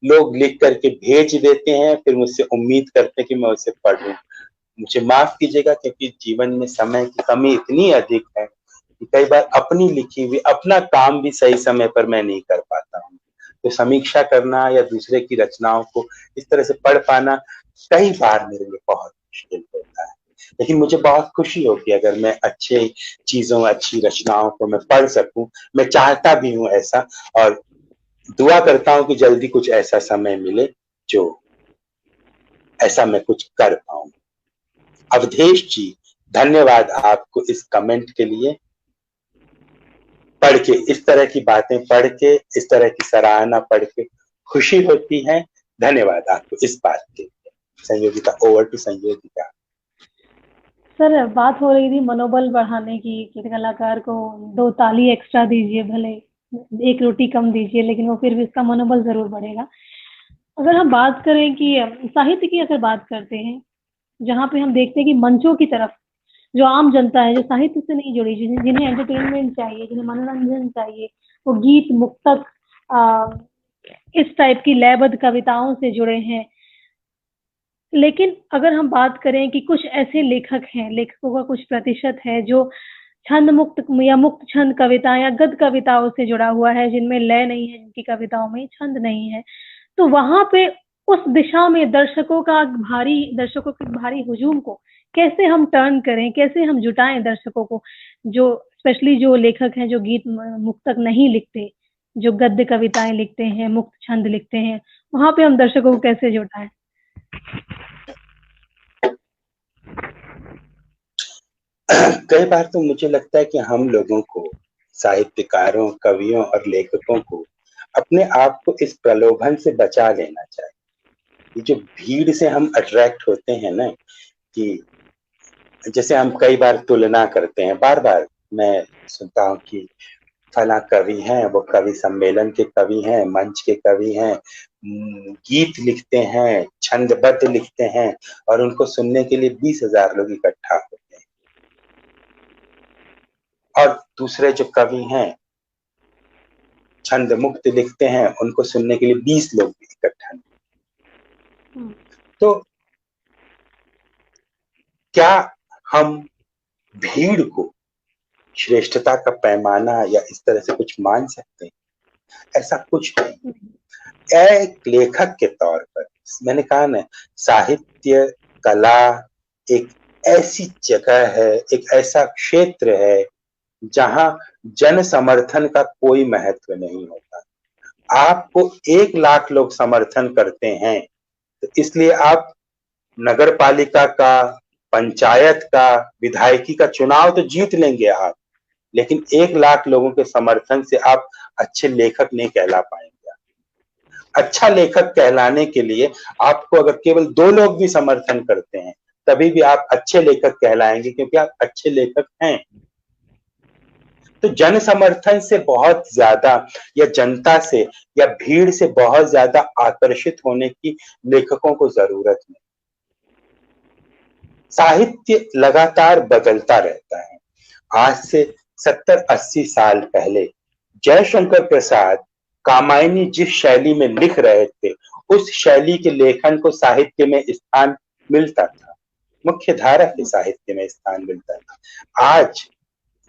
लोग लिख करके भेज देते हैं, फिर मुझसे उम्मीद करते हैं कि मैं उसे पढ़ूं। मुझे माफ कीजिएगा, क्योंकि जीवन में समय की कमी इतनी अधिक है कि कई बार अपनी लिखी हुई अपना काम भी सही समय पर मैं नहीं कर पाता हूँ। तो समीक्षा करना या दूसरे की रचनाओं को इस तरह से पढ़ पाना कई बार मेरे लिए बहुत मुश्किल होता है। लेकिन मुझे बहुत खुशी होगी अगर मैं अच्छे चीजों, अच्छी रचनाओं को मैं पढ़ सकूं। मैं चाहता भी हूं ऐसा, और दुआ करता हूं कि जल्दी कुछ ऐसा समय मिले जो ऐसा मैं कुछ कर पाऊं। अवधेश जी, धन्यवाद आपको इस कमेंट के लिए। पढ़ के, इस तरह की बातें पढ़ के, इस तरह की सराहना पढ़ के खुशी होती है। धन्यवाद आपको इस बात के लिए। Sanyogita, over to Sanyogita. Sir बात हो रही थी मनोबल बढ़ाने की कि कलाकार को 2 ताली एक्स्ट्रा दीजिए, भले 1 रोटी कम दीजिए, लेकिन वो फिर भी उसका मनोबल ज़रूर बढ़ेगा। अगर हम बात करें कि साहित्य की अगर बात करते हैं, जहाँ पे हम देखते हैं कि मंचों की तरफ जो आम जनता है, जो साहित्य से नहीं जुड़ी, जिन्हें एंटरटेनमेंट चाहिए, जिन्हें मनोरंजन चाहिए, वो गीत, मुक्तक इस टाइप की लयबद्ध कविताओं से जुड़े हैं। लेकिन अगर हम बात करें कि कुछ ऐसे लेखक हैं, लेखकों का कुछ प्रतिशत है जो छंद मुक्त या मुक्त छंद कविताएं या गद्य कविताओं से जुड़ा हुआ है, जिनमें लय नहीं है, जिनकी कविताओं में छंद नहीं है, तो वहां पे उस दिशा में दर्शकों के भारी हुजूम को कैसे हम टर्न करें, कैसे हम जुटाएं दर्शकों को, जो स्पेशली जो लेखक हैं जो गीत मुक्तक नहीं लिखते, जो गद्य कविताएं लिखते हैं, मुक्त छंद लिखते हैं, वहां पे हम दर्शकों को कैसे जुटाएं? कई बार तो मुझे लगता है कि हम लोगों को, साहित्यकारों, कवियों और लेखकों को अपने आप को इस प्रलोभन से बचा लेना चाहिए। ये जो भीड़ से हम अट्रैक्ट होते हैं ना, कि जैसे हम कई बार तुलना करते हैं, बार बार मैं सुनता हूँ कि फला कवि हैं, वो कवि सम्मेलन के कवि हैं, मंच के कवि हैं, गीत लिखते हैं, छंदबद्ध लिखते हैं, और उनको सुनने के लिए 20,000 लोग इकट्ठा होते हैं। और दूसरे जो कवि हैं, छंद मुक्त लिखते हैं, उनको सुनने के लिए 20 लोग भी इकट्ठा नहीं। तो क्या हम भीड़ को श्रेष्ठता का पैमाना या इस तरह से कुछ मान सकते हैं? ऐसा कुछ नहीं। एक लेखक के तौर पर मैंने कहा ना, साहित्य, कला एक ऐसी जगह है, एक ऐसा क्षेत्र है जहां जन समर्थन का कोई महत्व नहीं होता। आपको 1 लाख लोग समर्थन करते हैं तो इसलिए आप नगर पालिका का, पंचायत का, विधायकी का चुनाव तो जीत लेंगे आप, लेकिन 1 लाख लोगों के समर्थन से आप अच्छे लेखक नहीं कहला पाएंगे। अच्छा लेखक कहलाने के लिए आपको अगर केवल 2 लोग भी समर्थन करते हैं, तभी भी आप अच्छे लेखक कहलाएंगे, क्योंकि आप अच्छे लेखक हैं। तो जन समर्थन से बहुत ज्यादा, या जनता से या भीड़ से बहुत ज्यादा आकर्षित होने की लेखकों को जरूरत नहीं। साहित्य लगातार बदलता रहता है। आज से 70-80 साल पहले जयशंकर प्रसाद कामायनी जिस शैली में लिख रहे थे, उस शैली के लेखन को साहित्य में स्थान मिलता था, मुख्य धारा के साहित्य में स्थान मिलता था। आज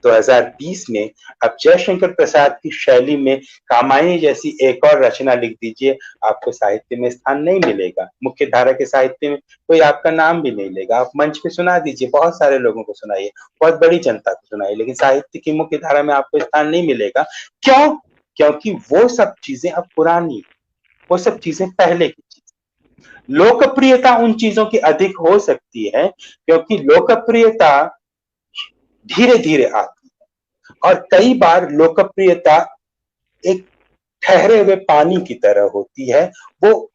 2020 में अब जयशंकर प्रसाद की शैली में कामायनी जैसी एक और रचना लिख दीजिए, आपको साहित्य में स्थान नहीं मिलेगा, मुख्य धारा के साहित्य में कोई आपका नाम भी नहीं लेगा। आप मंच पे सुना दीजिए, बहुत सारे लोगों को सुनाइए, बहुत बड़ी जनता को सुनाइए, लेकिन साहित्य की मुख्य धारा में आपको स्थान नहीं मिलेगा। क्यों? क्योंकि वो सब चीजें अब पुरानी, वो सब चीजें पहले की चीजें। लोकप्रियता उन चीजों की अधिक हो सकती है क्योंकि लोकप्रियता धीरे धीरे आती है, और कई बार लोकप्रियता एक ठहरे हुए पानी की तरह होती है, वो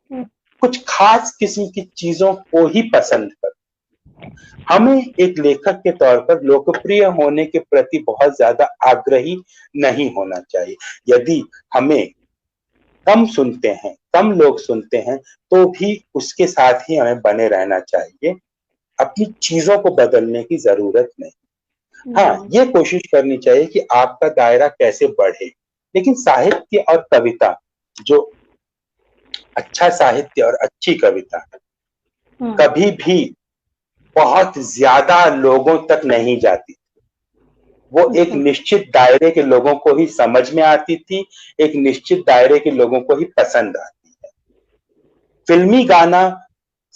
कुछ खास किस्म की चीजों को ही पसंद करती है। हमें एक लेखक के तौर पर लोकप्रिय होने के प्रति बहुत ज्यादा आग्रही नहीं होना चाहिए। यदि हमें कम सुनते हैं, कम लोग सुनते हैं, तो भी उसके साथ ही हमें बने रहना चाहिए, अपनी चीजों को बदलने की जरूरत नहीं। हाँ, ये कोशिश करनी चाहिए कि आपका दायरा कैसे बढ़े, लेकिन साहित्य और कविता, जो अच्छा साहित्य और अच्छी कविता कभी भी बहुत ज्यादा लोगों तक नहीं जाती। वो एक निश्चित दायरे के लोगों को ही समझ में आती थी, एक निश्चित दायरे के लोगों को ही पसंद आती है। फिल्मी गाना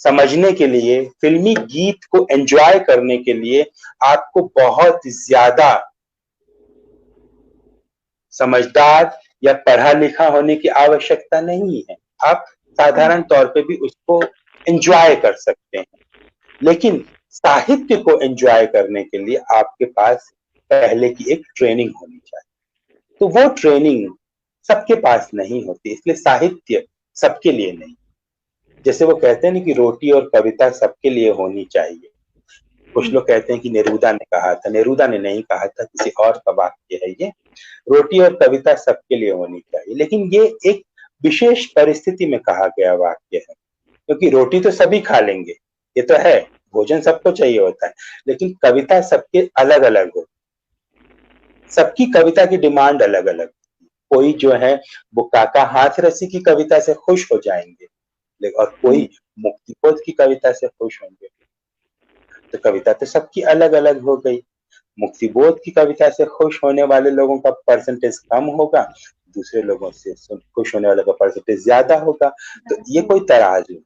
समझने के लिए, फिल्मी गीत को एंजॉय करने के लिए आपको बहुत ज्यादा समझदार या पढ़ा लिखा होने की आवश्यकता नहीं है। आप साधारण तौर पे भी उसको एंजॉय कर सकते हैं, लेकिन साहित्य को एंजॉय करने के लिए आपके पास पहले की एक ट्रेनिंग होनी चाहिए। तो वो ट्रेनिंग सबके पास नहीं होती, इसलिए साहित्य सबके लिए नहीं। जैसे वो कहते हैं ना कि रोटी और कविता सबके लिए होनी चाहिए। कुछ लोग कहते हैं कि नेरूदा ने कहा था, नेरूदा ने नहीं कहा था, किसी और का वाक्य है ये। रोटी और कविता सबके लिए होनी चाहिए, लेकिन ये एक विशेष परिस्थिति में कहा गया वाक्य है, क्योंकि रोटी तो सभी खा लेंगे, ये तो है, भोजन सबको चाहिए होता है, लेकिन कविता सबके अलग अलग हो, सबकी कविता की डिमांड अलग अलग। कोई जो है वो काका हाथ रसी की कविता से खुश हो जाएंगे, और कोई मुक्तिबोध की कविता से खुश होंगे। तो कविता तो सबकी अलग अलग हो गई। मुक्तिबोध की कविता से खुश होने वाले लोगों का परसेंटेज कम होगा, दूसरे लोगों से खुश होने वालों का परसेंटेज ज्यादा होगा। तो ये कोई तराजू नहीं।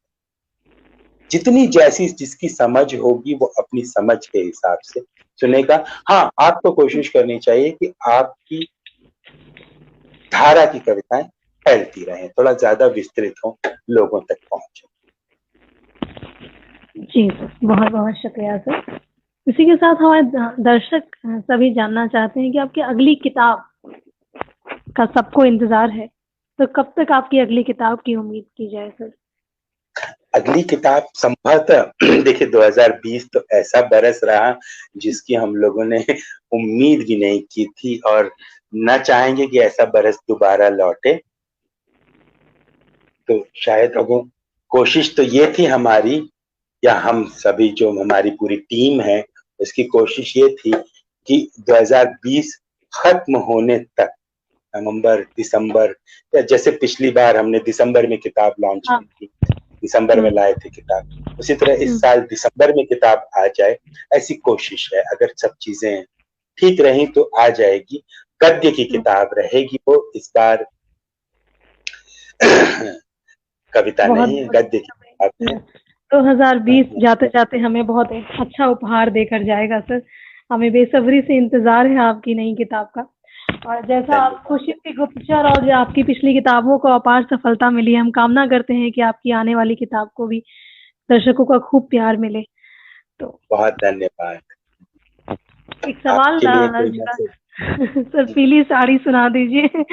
जितनी जैसी जिसकी समझ होगी वो अपनी समझ के हिसाब से सुनेगा। हाँ, आपको कोशिश करनी चाहिए कि आपकी धारा की कविताएं फैलती रहें, थोड़ा ज्यादा विस्तृत हो, लोगों तक पहुंचे। जी सर, बहुत बहुत शुक्रिया सर। इसी के साथ हमारे दर्शक सभी जानना चाहते हैं कि आपकी अगली किताब का सबको इंतजार है, तो कब तक आपकी अगली किताब की उम्मीद की जाए सर? अगली किताब संभवतः देखिए 2020 तो ऐसा बरस रहा जिसकी हम लोगों ने उम्मीद भी नहीं की थी, और न चाहेंगे कि ऐसा बरस दोबारा लौटे। तो शायद अब कोशिश तो ये थी हमारी, या हम सभी जो हमारी पूरी टीम है, उसकी कोशिश ये थी कि 2020 खत्म होने तक, नवंबर दिसंबर, या जैसे पिछली बार हमने दिसंबर में किताब लॉन्च की थी, दिसंबर में लाए थे किताब, उसी तरह इस साल दिसंबर में किताब आ जाए, ऐसी कोशिश है। अगर सब चीजें ठीक रही तो आ जाएगी। गद्य की किताब रहेगी वो इस बार, कविता नहीं है, गद्य की किताब है। 2020 जाते जाते हमें बहुत एक अच्छा उपहार देकर जाएगा सर। हमें बेसब्री से इंतजार है आपकी नई किताब का। और जैसा आपको शिव गुप्तचर और जो आपकी पिछली किताबों को अपार सफलता मिली, हम कामना करते हैं कि आपकी आने वाली किताब को भी दर्शकों का खूब प्यार मिले। तो बहुत धन्यवाद। एक सवाल सर, पीली साड़ी सुना दीजिए।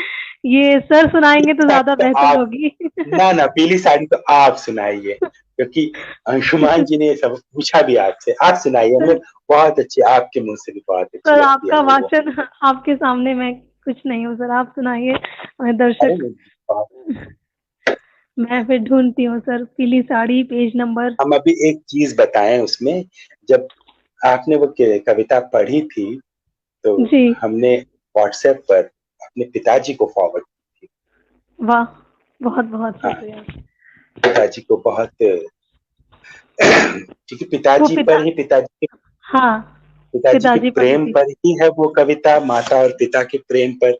ये सर सुनाएंगे तो ज्यादा बेहतर होगी। ना पीली साड़ी तो आप सुनाइए, क्योंकि अंशुमान जी ने सब पूछा भी आपसे, आप सुनाइए। हमें बहुत अच्छी, आपके मुंह से भी बहुत अच्छी सर, लगती आपका वाचन आपके सामने मैं कुछ नहीं हूँ सर, आप सुनाइए। हमें दर्शक मैं फिर ढूंढती हूँ सर। पीली साड़ी पेज नंबर। हम अभी एक चीज बताएं उसमें, जब आपने वो कविता पढ़ी थी तो जी। हमने व्हाट्सएप पर अपने पिताजी को फॉरवर्ड की थी। वाह, बहुत बहुत हाँ, शुक्रिया। पिताजी को बहुत क्योंकि वो पिताजी पर पिता, ही हाँ, पिताजी के पिताजी पर ही प्रेम थी। पर ही है वो कविता, माता और पिता के प्रेम पर।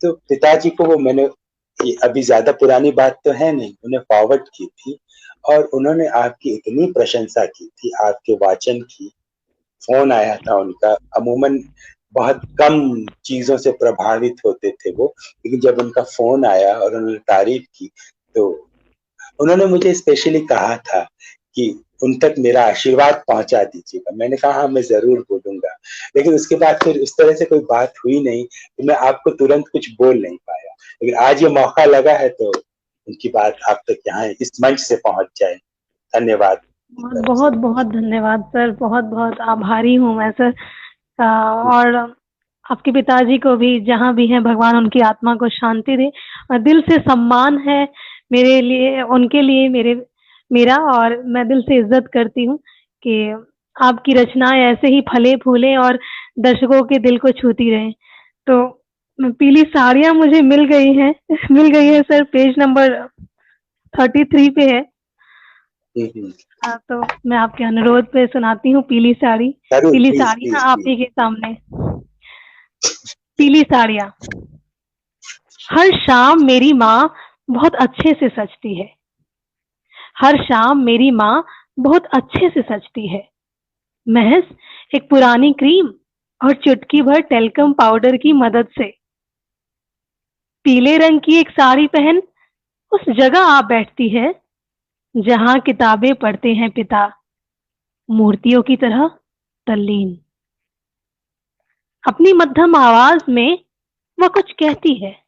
तो पिताजी को वो मैंने, ये अभी ज्यादा पुरानी बात तो है नहीं, उन्हें फॉरवर्ड की थी और उन्होंने आपकी इतनी प्रशंसा की थी, आपके वाचन की। फोन आया था उनका, अमूमन बहुत कम चीजों से प्रभावित होते थे वो, लेकिन जब उनका फोन आया और उन्होंने तारीफ की, तो उन्होंने मुझे स्पेशली कहा था कि उन तक मेरा आशीर्वाद पहुंचा दीजिएगा। मैंने कहा हाँ, मैं जरूर बोलूंगा। लेकिन उसके बाद फिर उस तरह से कोई बात हुई नहीं, तो मैं आपको तुरंत कुछ बोल नहीं पाया। लेकिन आज ये मौका लगा है तो उनकी बात आप तक यहाँ इस मंच से पहुंच जाए। धन्यवाद की बहुत तरफ से। बहुत बहुत धन्यवाद सर, बहुत बहुत आभारी हूँ मैं सर। और आपके पिताजी को भी जहाँ भी हैं भगवान उनकी आत्मा को शांति दे। और दिल से सम्मान है मेरे लिए, उनके लिए मेरा, और मैं दिल से इज्जत करती हूँ कि आपकी रचनाएं ऐसे ही फले फूले और दर्शकों के दिल को छूती रहें। तो पीली साड़ियाँ मुझे मिल गई हैं मिल गई है सर, पेज नंबर 33 पे है। हम्म। तो मैं आपके अनुरोध पे सुनाती हूँ पीली साड़ी। जरूर, पीली प्लीज साड़ियाँ प्लीज आप प्लीज। ही के सामने। पीली साड़ियाँ। हर शाम मेरी माँ बहुत अच्छे से सजती है। हर शाम मेरी माँ बहुत अच्छे से सजती है। महज एक पुरानी क्रीम और चुटकी भर टेल्कम पाउडर की मदद से। पीले रंग की एक साड़ी पहन उस जगह आ बैठती है जहाँ किताबें पढ़ते हैं पिता, मूर्तियों की तरह तल्लीन। अपनी मध्यम आवाज में वह कुछ कहती है।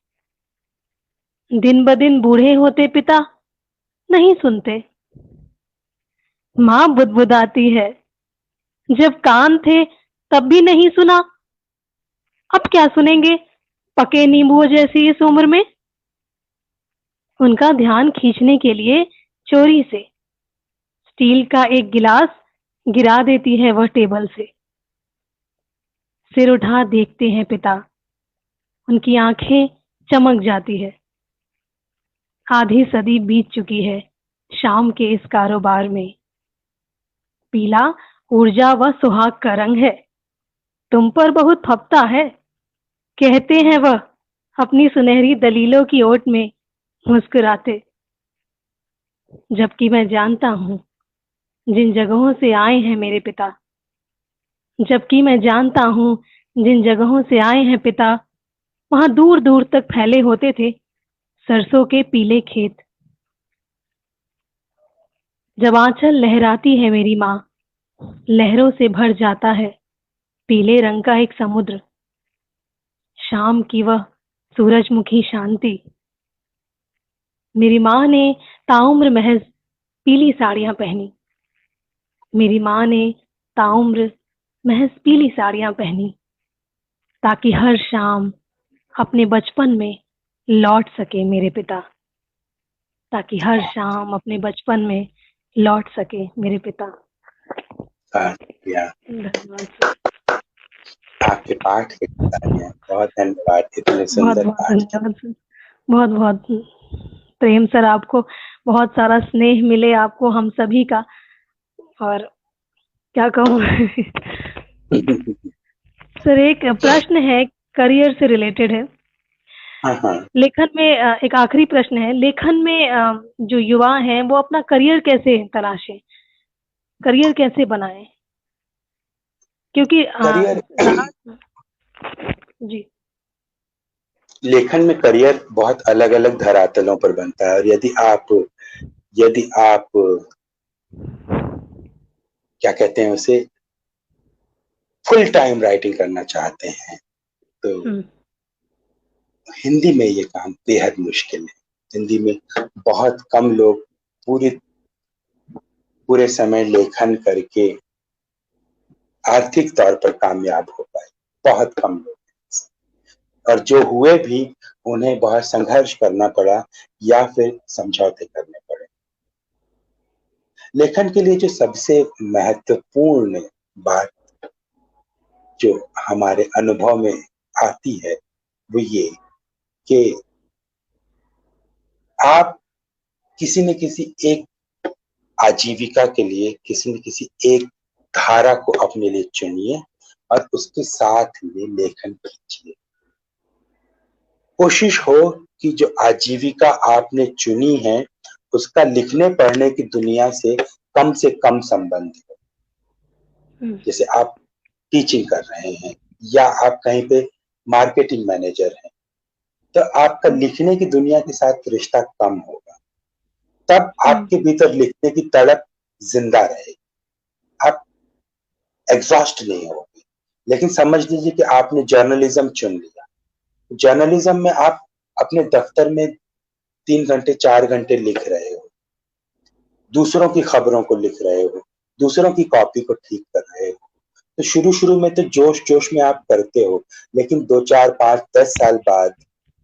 दिन ब दिन बूढ़े होते पिता नहीं सुनते। माँ बुदबुदाती है, जब कान थे तब भी नहीं सुना, अब क्या सुनेंगे पके नींबुओं जैसी इस उम्र में। उनका ध्यान खींचने के लिए चोरी से स्टील का एक गिलास गिरा देती है वह टेबल से। सिर उठा देखते हैं पिता, उनकी आंखें चमक जाती है। आधी सदी बीत चुकी है शाम के इस कारोबार में। पीला ऊर्जा व सुहाग का रंग है, तुम पर बहुत फपता है, कहते हैं वह अपनी सुनहरी दलीलों की ओट में मुस्कुराते। जबकि मैं जानता हूँ जिन जगहों से आए हैं मेरे पिता, जबकि मैं जानता हूँ जिन जगहों से आए हैं पिता, वहां दूर दूर तक फैले होते थे सरसों के पीले खेत। जब आंचल लहराती है मेरी माँ, लहरों से भर जाता है पीले रंग का एक समुद्र। शाम की वह सूरजमुखी शांति। मेरी माँ ने ताउम्र महज पीली साड़ियां पहनी। मेरी माँ ने ताउम्र महज पीली साड़ियां पहनी ताकि हर शाम अपने बचपन में लौट सके मेरे पिता। ताकि हर शाम अपने बचपन में लौट सके मेरे पिता। हाँ, या धन्यवाद सर। आपके पाठ के लिए बहुत धन्यवाद, इतने बहुत सुंदर बहुत पाठ के। धन्यवाद सर। बहुत बहुत प्रेम सर, आपको बहुत सारा स्नेह मिले आपको हम सभी का। और क्या कहूँ सर, एक प्रश्न है, करियर से रिलेटेड है। हाँ हाँ। लेखन में एक आखिरी प्रश्न है। लेखन में जो युवा हैं वो अपना करियर कैसे तलाशें, करियर कैसे बनाएं? क्योंकि करियर, राज जी। लेखन में करियर बहुत अलग अलग धरातलों पर बनता है। और यदि आप क्या कहते हैं उसे, फुल टाइम राइटिंग करना चाहते हैं, तो हम्म। हिंदी में ये काम बेहद मुश्किल है। हिंदी में बहुत कम लोग पूरे पूरे समय लेखन करके आर्थिक तौर पर कामयाब हो पाए, बहुत कम लोग। और जो हुए भी, उन्हें बहुत संघर्ष करना पड़ा या फिर समझौते करने पड़े। लेखन के लिए जो सबसे महत्वपूर्ण बात जो हमारे अनुभव में आती है वो ये कि आप किसी न किसी एक आजीविका के लिए किसी न किसी एक धारा को अपने लिए चुनिए और उसके साथ में लेखन कीजिए। कोशिश हो कि जो आजीविका आपने चुनी है उसका लिखने पढ़ने की दुनिया से कम संबंध हो। जैसे आप टीचिंग कर रहे हैं या आप कहीं पे मार्केटिंग मैनेजर हैं, तो आपका लिखने की दुनिया के साथ रिश्ता कम होगा, तब आपके भीतर लिखने की तड़प जिंदा रहेगी, आप एग्जॉस्ट नहीं होगे। लेकिन समझ लीजिए कि आपने जर्नलिज्म चुन लिया, जर्नलिज्म में आप अपने दफ्तर में 3 घंटे 4 घंटे लिख रहे हो, दूसरों की खबरों को लिख रहे हो, दूसरों की कॉपी को ठीक कर रहे हो, तो शुरू शुरू में तो जोश जोश में आप करते हो, लेकिन 2 4 5 10 साल बाद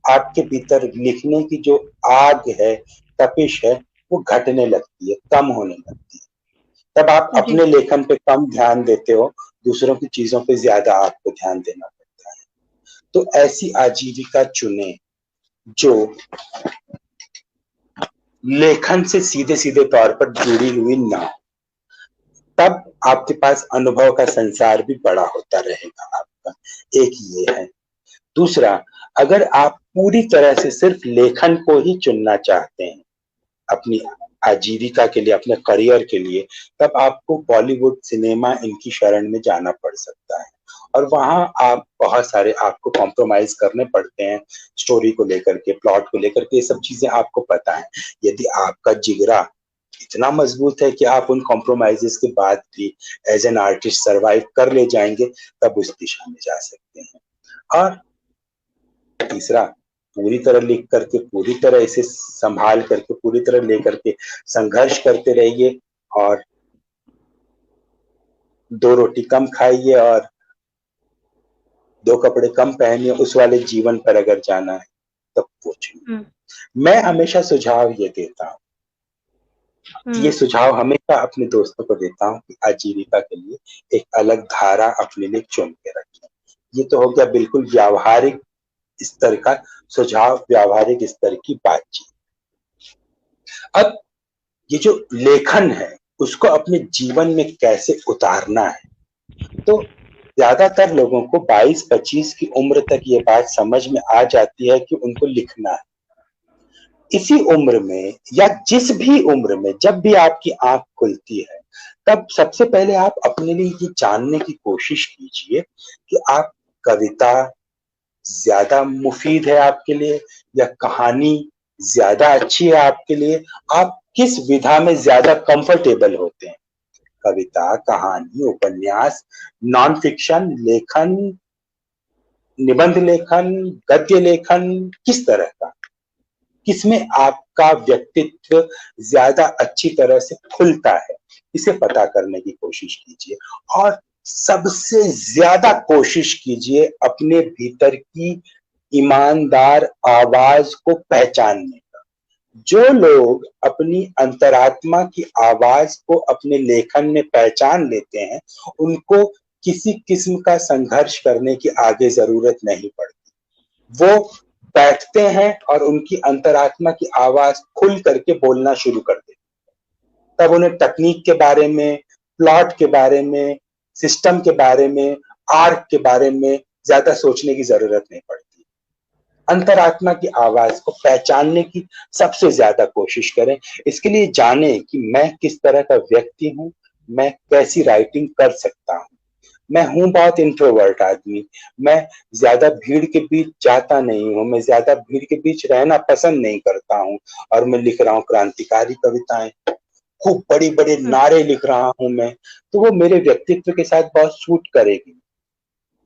आपके भीतर लिखने की जो आग है, तपिश है, वो घटने लगती है, कम होने लगती है। तब आप अपने लेखन पे कम ध्यान देते हो, दूसरों की चीजों पे ज्यादा आपको ध्यान देना पड़ता है। तो ऐसी आजीविका चुने जो लेखन से सीधे सीधे तौर पर जुड़ी हुई ना हो, तब आपके पास अनुभव का संसार भी बड़ा होता रहेगा आपका। एक ये है। दूसरा, अगर आप पूरी तरह से सिर्फ लेखन को ही चुनना चाहते हैं अपनी आजीविका के लिए, अपने करियर के लिए, तब आपको बॉलीवुड सिनेमा इनकी शरण में जाना पड़ सकता है और वहां आप बहुत सारे आपको कॉम्प्रोमाइज करने पड़ते हैं, स्टोरी को लेकर के, प्लॉट को लेकर के, ये सब चीजें आपको पता है। यदि आपका जिगरा इतना मजबूत है कि आप उन कॉम्प्रोमाइजेस के बाद भी एज एन आर्टिस्ट सरवाइव कर ले जाएंगे, तब उस दिशा में जा सकते हैं। और तीसरा, पूरी तरह लिख करके, पूरी तरह इसे संभाल करके, पूरी तरह लेकर के संघर्ष करते रहिए और 2 रोटी कम खाइए और 2 कपड़े कम पहनिए, उस वाले जीवन पर अगर जाना है तब वो चुनिए। मैं हमेशा सुझाव ये देता हूँ, ये सुझाव हमेशा अपने दोस्तों को देता हूँ कि आजीविका के लिए एक अलग धारा अपने लिए चुन के रखें। ये तो हो गया बिल्कुल व्यावहारिक स्तर का सुझाव, व्यावहारिक स्तर की बातचीत। अब ये जो लेखन है उसको अपने जीवन में कैसे उतारना है, तो ज्यादातर लोगों को 22-25 की उम्र तक ये बात समझ में आ जाती है कि उनको लिखना है। इसी उम्र में या जिस भी उम्र में जब भी आपकी आंख खुलती है, तब सबसे पहले आप अपने लिए ये जानने की कोशिश कीजिए कि आप कविता ज्यादा मुफीद है आपके लिए या कहानी ज्यादा अच्छी है आपके लिए, आप किस विधा में ज्यादा कंफर्टेबल होते हैं। कविता, कहानी, उपन्यास, नॉन फिक्शन लेखन, निबंध लेखन, गद्य लेखन, किस तरह का, किसमें आपका व्यक्तित्व ज्यादा अच्छी तरह से खुलता है, इसे पता करने की कोशिश कीजिए। और सबसे ज्यादा कोशिश कीजिए अपने भीतर की ईमानदार आवाज को पहचानने का। जो लोग अपनी अंतरात्मा की आवाज को अपने लेखन में पहचान लेते हैं, उनको किसी किस्म का संघर्ष करने की आगे जरूरत नहीं पड़ती। वो बैठते हैं और उनकी अंतरात्मा की आवाज खुल करके बोलना शुरू कर देती है। तब उन्हें तकनीक के बारे में, प्लॉट के बारे में, सिस्टम के बारे में, आर्ट के बारे में ज्यादा सोचने की जरूरत नहीं पड़ती। अंतरात्मा की आवाज को पहचानने की सबसे ज्यादा कोशिश करें। इसके लिए जाने कि मैं किस तरह का व्यक्ति हूं, मैं कैसी राइटिंग कर सकता हूं। मैं हूं बहुत इंट्रोवर्ट आदमी, मैं ज्यादा भीड़ के बीच जाता नहीं हूं, मैं ज्यादा भीड़ के बीच रहना पसंद नहीं करता हूं, और मैं लिख रहा हूं क्रांतिकारी कविताएं, खूब बड़ी बड़े नारे लिख रहा हूं मैं, तो वो मेरे व्यक्तित्व के साथ बहुत सूट करेगी।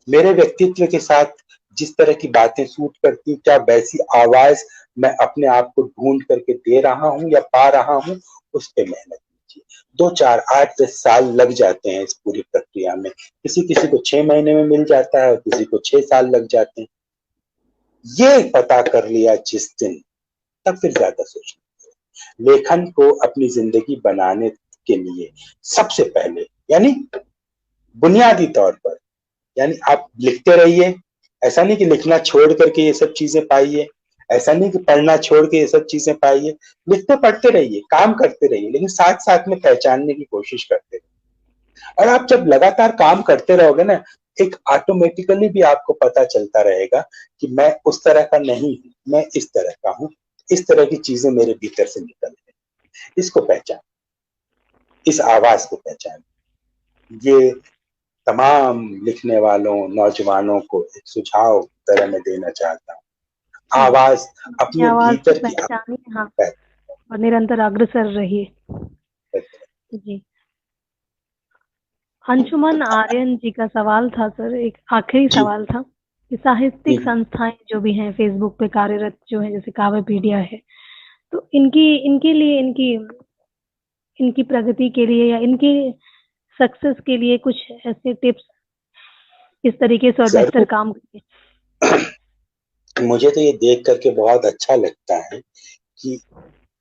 मेरे व्यक्तित्व के साथ जिस तरह की बातें सूट करती, क्या वैसी आवाज मैं अपने आप को ढूंढ करके दे रहा हूं या पा रहा हूं, उस पर मेहनत कीजिए। 2 4 8 10 साल लग जाते हैं इस पूरी प्रक्रिया में। किसी किसी को 6 महीने में मिल जाता है और किसी को 6 साल लग जाते हैं। ये पता कर लिया जिस दिन, तब फिर ज्यादा सोचना। लेखन को अपनी जिंदगी बनाने के लिए सबसे पहले, यानी बुनियादी तौर पर, यानी आप लिखते रहिए। ऐसा नहीं कि लिखना छोड़ करके ये सब चीजें पाइए, ऐसा नहीं कि पढ़ना छोड़ के ये सब चीजें पाइए, लिखते पढ़ते रहिए, काम करते रहिए, लेकिन साथ साथ में पहचानने की कोशिश करते रहिए। और आप जब लगातार काम करते रहोगे ना, एक ऑटोमेटिकली भी आपको पता चलता रहेगा कि मैं उस तरह का नहीं हूं, मैं इस तरह का हूं, इस तरह की चीजें मेरे भीतर से निकल रही। इसको पहचान, इस आवाज को पहचान। ये तमाम लिखने वालों, नौजवानों को एक सुझाव तरह मैं देना चाहता हूँ। जी, आवाज, अपनी अपने आवाज़ को भीतर की पहचानिए, हाँ, आवाज और निरंतर अग्रसर रहिए। जी। अंशुमन आर्यन जी का सवाल था सर, एक आखिरी जी। सवाल था कि साहित्यिक संस्थाएं जो भी हैं फेसबुक पे कार्यरत जो हैं, जैसे काव्यपीडिया है, तो इनकी इनके लिए इनकी इनकी प्रगति के लिए या इनकी सक्सेस के लिए कुछ ऐसे टिप्स किस तरीके से और बेहतर जरूर। काम करें? मुझे तो ये देख करके बहुत अच्छा लगता है कि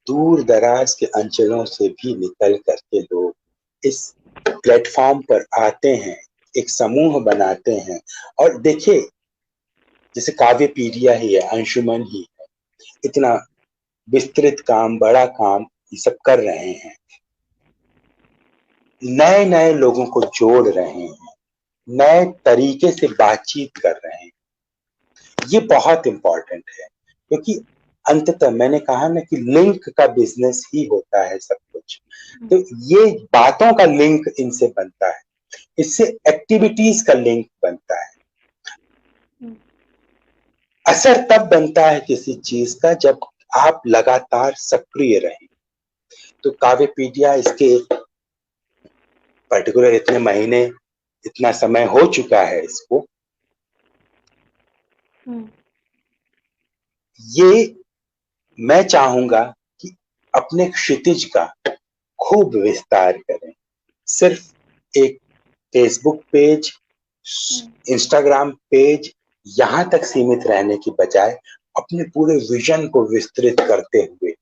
दूर दराज के अंचलों से भी निकल करके लोग इस प्लेटफॉर्म पर आते हैं, एक समूह बनाते हैं। और देखिए, जैसे काव्यपीडिया ही है, अंशुमन ही है, इतना विस्तृत काम, बड़ा काम ये सब कर रहे हैं, नए नए लोगों को जोड़ रहे हैं, नए तरीके से बातचीत कर रहे हैं। ये बहुत इंपॉर्टेंट है, क्योंकि अंततः मैंने कहा ना कि लिंक का बिजनेस ही होता है सब कुछ। तो ये बातों का लिंक इनसे बनता है, इससे एक्टिविटीज का लिंक बनता है। असर तब बनता है किसी चीज का जब आप लगातार सक्रिय रहें। तो काव्यपीडिया इसके पर्टिकुलर इतने महीने, इतना समय हो चुका है इसको, ये मैं चाहूंगा कि अपने क्षितिज का खूब विस्तार करें। सिर्फ एक फेसबुक पेज, इंस्टाग्राम पेज, यहां तक सीमित रहने की बजाय अपने पूरे विजन को विस्तृत करते हुए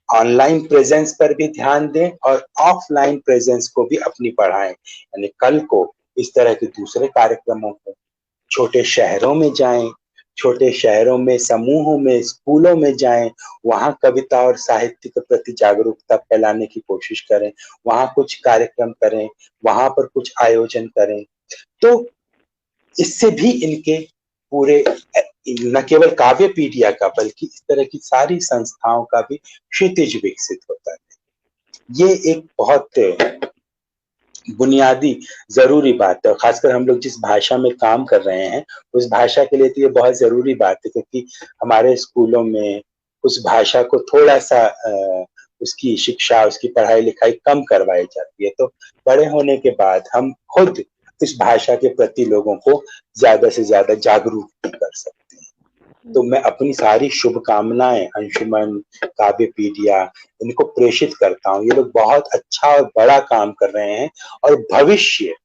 ऑनलाइन प्रेजेंस पर भी ध्यान दें और ऑफलाइन प्रेजेंस को भी अपनी बढ़ाएं। यानी कल को इस तरह के दूसरे कार्यक्रमों को छोटे शहरों में जाएं, छोटे शहरों में समूहों में, स्कूलों में जाएं, वहां कविता और साहित्य के प्रति जागरूकता फैलाने की कोशिश करें, वहां कुछ कार्यक्रम करें, वहां पर कुछ आयोजन करें। तो इससे भी इनके पूरे, न केवल काव्यपीडिया का बल्कि इस तरह की सारी संस्थाओं का भी क्षितिज विकसित होता है। ये एक बहुत बुनियादी जरूरी बात है, और खासकर हम लोग जिस भाषा में काम कर रहे हैं उस भाषा के लिए तो ये बहुत जरूरी बात है, क्योंकि हमारे स्कूलों में उस भाषा को थोड़ा सा उसकी शिक्षा, उसकी पढ़ाई लिखाई कम करवाई जाती है। तो बड़े होने के बाद हम खुद इस भाषा के प्रति लोगों को ज्यादा से ज्यादा जागरूक भी कर सकते हैं। तो मैं अपनी सारी शुभकामनाएं अंशुमन, काव्यपीडिया, इनको प्रेषित करता हूँ। ये लोग बहुत अच्छा और बड़ा काम कर रहे हैं। और भविष्य,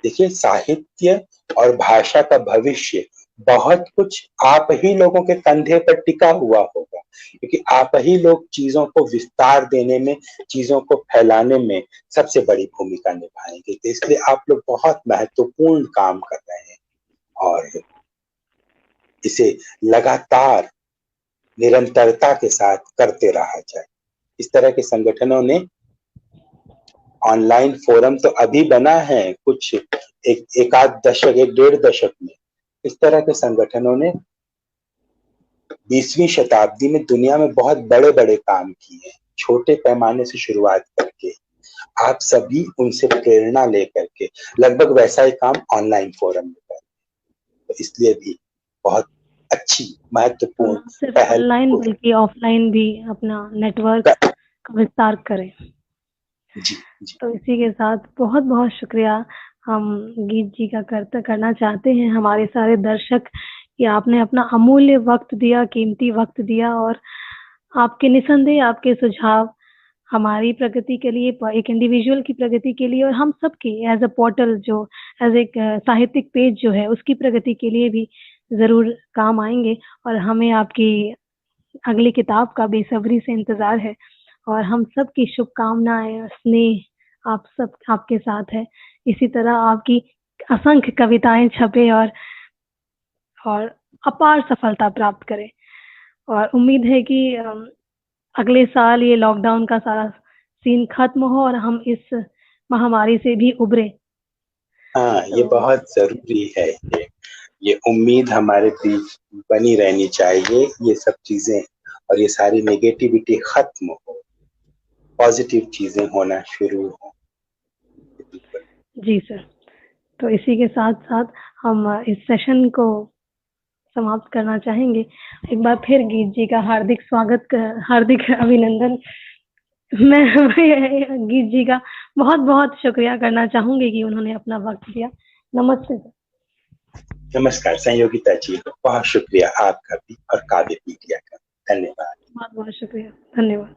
देखिए, साहित्य और भाषा का भविष्य बहुत कुछ आप ही लोगों के कंधे पर टिका हुआ होगा, क्योंकि आप ही लोग चीजों को विस्तार देने में, चीजों को फैलाने में सबसे बड़ी भूमिका निभाएंगे। तो इसलिए आप लोग बहुत महत्वपूर्ण काम कर रहे हैं, और इसे लगातार निरंतरता के साथ करते रहा जाए। इस तरह के संगठनों ने, ऑनलाइन फोरम तो अभी बना है कुछ एक आध दशक, एक डेढ़ दशक में, इस तरह के संगठनों ने 20वीं शताब्दी में दुनिया में बहुत बड़े बड़े काम किए हैं, छोटे पैमाने से शुरुआत करके। आप सभी उनसे प्रेरणा लेकर के लगभग वैसा ही काम ऑनलाइन फोरम में करें। तो इसलिए भी बहुत अच्छी, महत्वपूर्ण सिर्फ पहल ऑनलाइन को। बल्कि ऑफलाइन भी अपना नेटवर्क का विस्तार करें। जी जी। तो इसी के साथ बहुत बहुत शुक्रिया हम गीत जी का करना चाहते हैं, हमारे सारे दर्शक, कि आपने अपना अमूल्य वक्त दिया, कीमती वक्त दिया, और आपके निसंदेह आपके सुझाव हमारी प्रगति के लिए, एक इंडिविजुअल की प्रगति के लिए, और हम सब की एज अ पोर्टल, जो एज एक साहित्यिक पेज जो है उसकी प्रगति के लिए भी जरूर काम आएंगे। और हमें आपकी अगली किताब का बेसब्री से इंतजार है, और हम सब की शुभकामनाएं और स्नेह आप सब आपके साथ है। इसी तरह आपकी असंख्य कविताएं छपे और अपार सफलता प्राप्त करें। और उम्मीद है कि अगले साल ये लॉकडाउन का सारा सीन खत्म हो और हम इस महामारी से भी उबरे। हाँ, ये तो बहुत ज़रूरी है ये उम्मीद हमारे बीच बनी रहनी चाहिए, ये सब चीज़ें और ये सारी नेगेटिविटी खत्म हो, पॉजिटिव चीज़ें होना शुरू हो। बिल्कुल। जी सर, तो इसी के साथ-साथ हम इस सेशन को समाप्त करना चाहेंगे। एक बार फिर गीत जी का हार्दिक अभिनंदन। मैं गीत जी का बहुत-बहुत शुक्रिया करना चाहूँगी कि उन्होंने अपना वक़्त दिया। नमस्ते सर। नमस्कार संयोगिता जी, बहुत शुक्रिया आपका भी और काव्य मीडिया का। धन्यवाद। बहुत-बहुत शुक्रिया। धन्यवाद।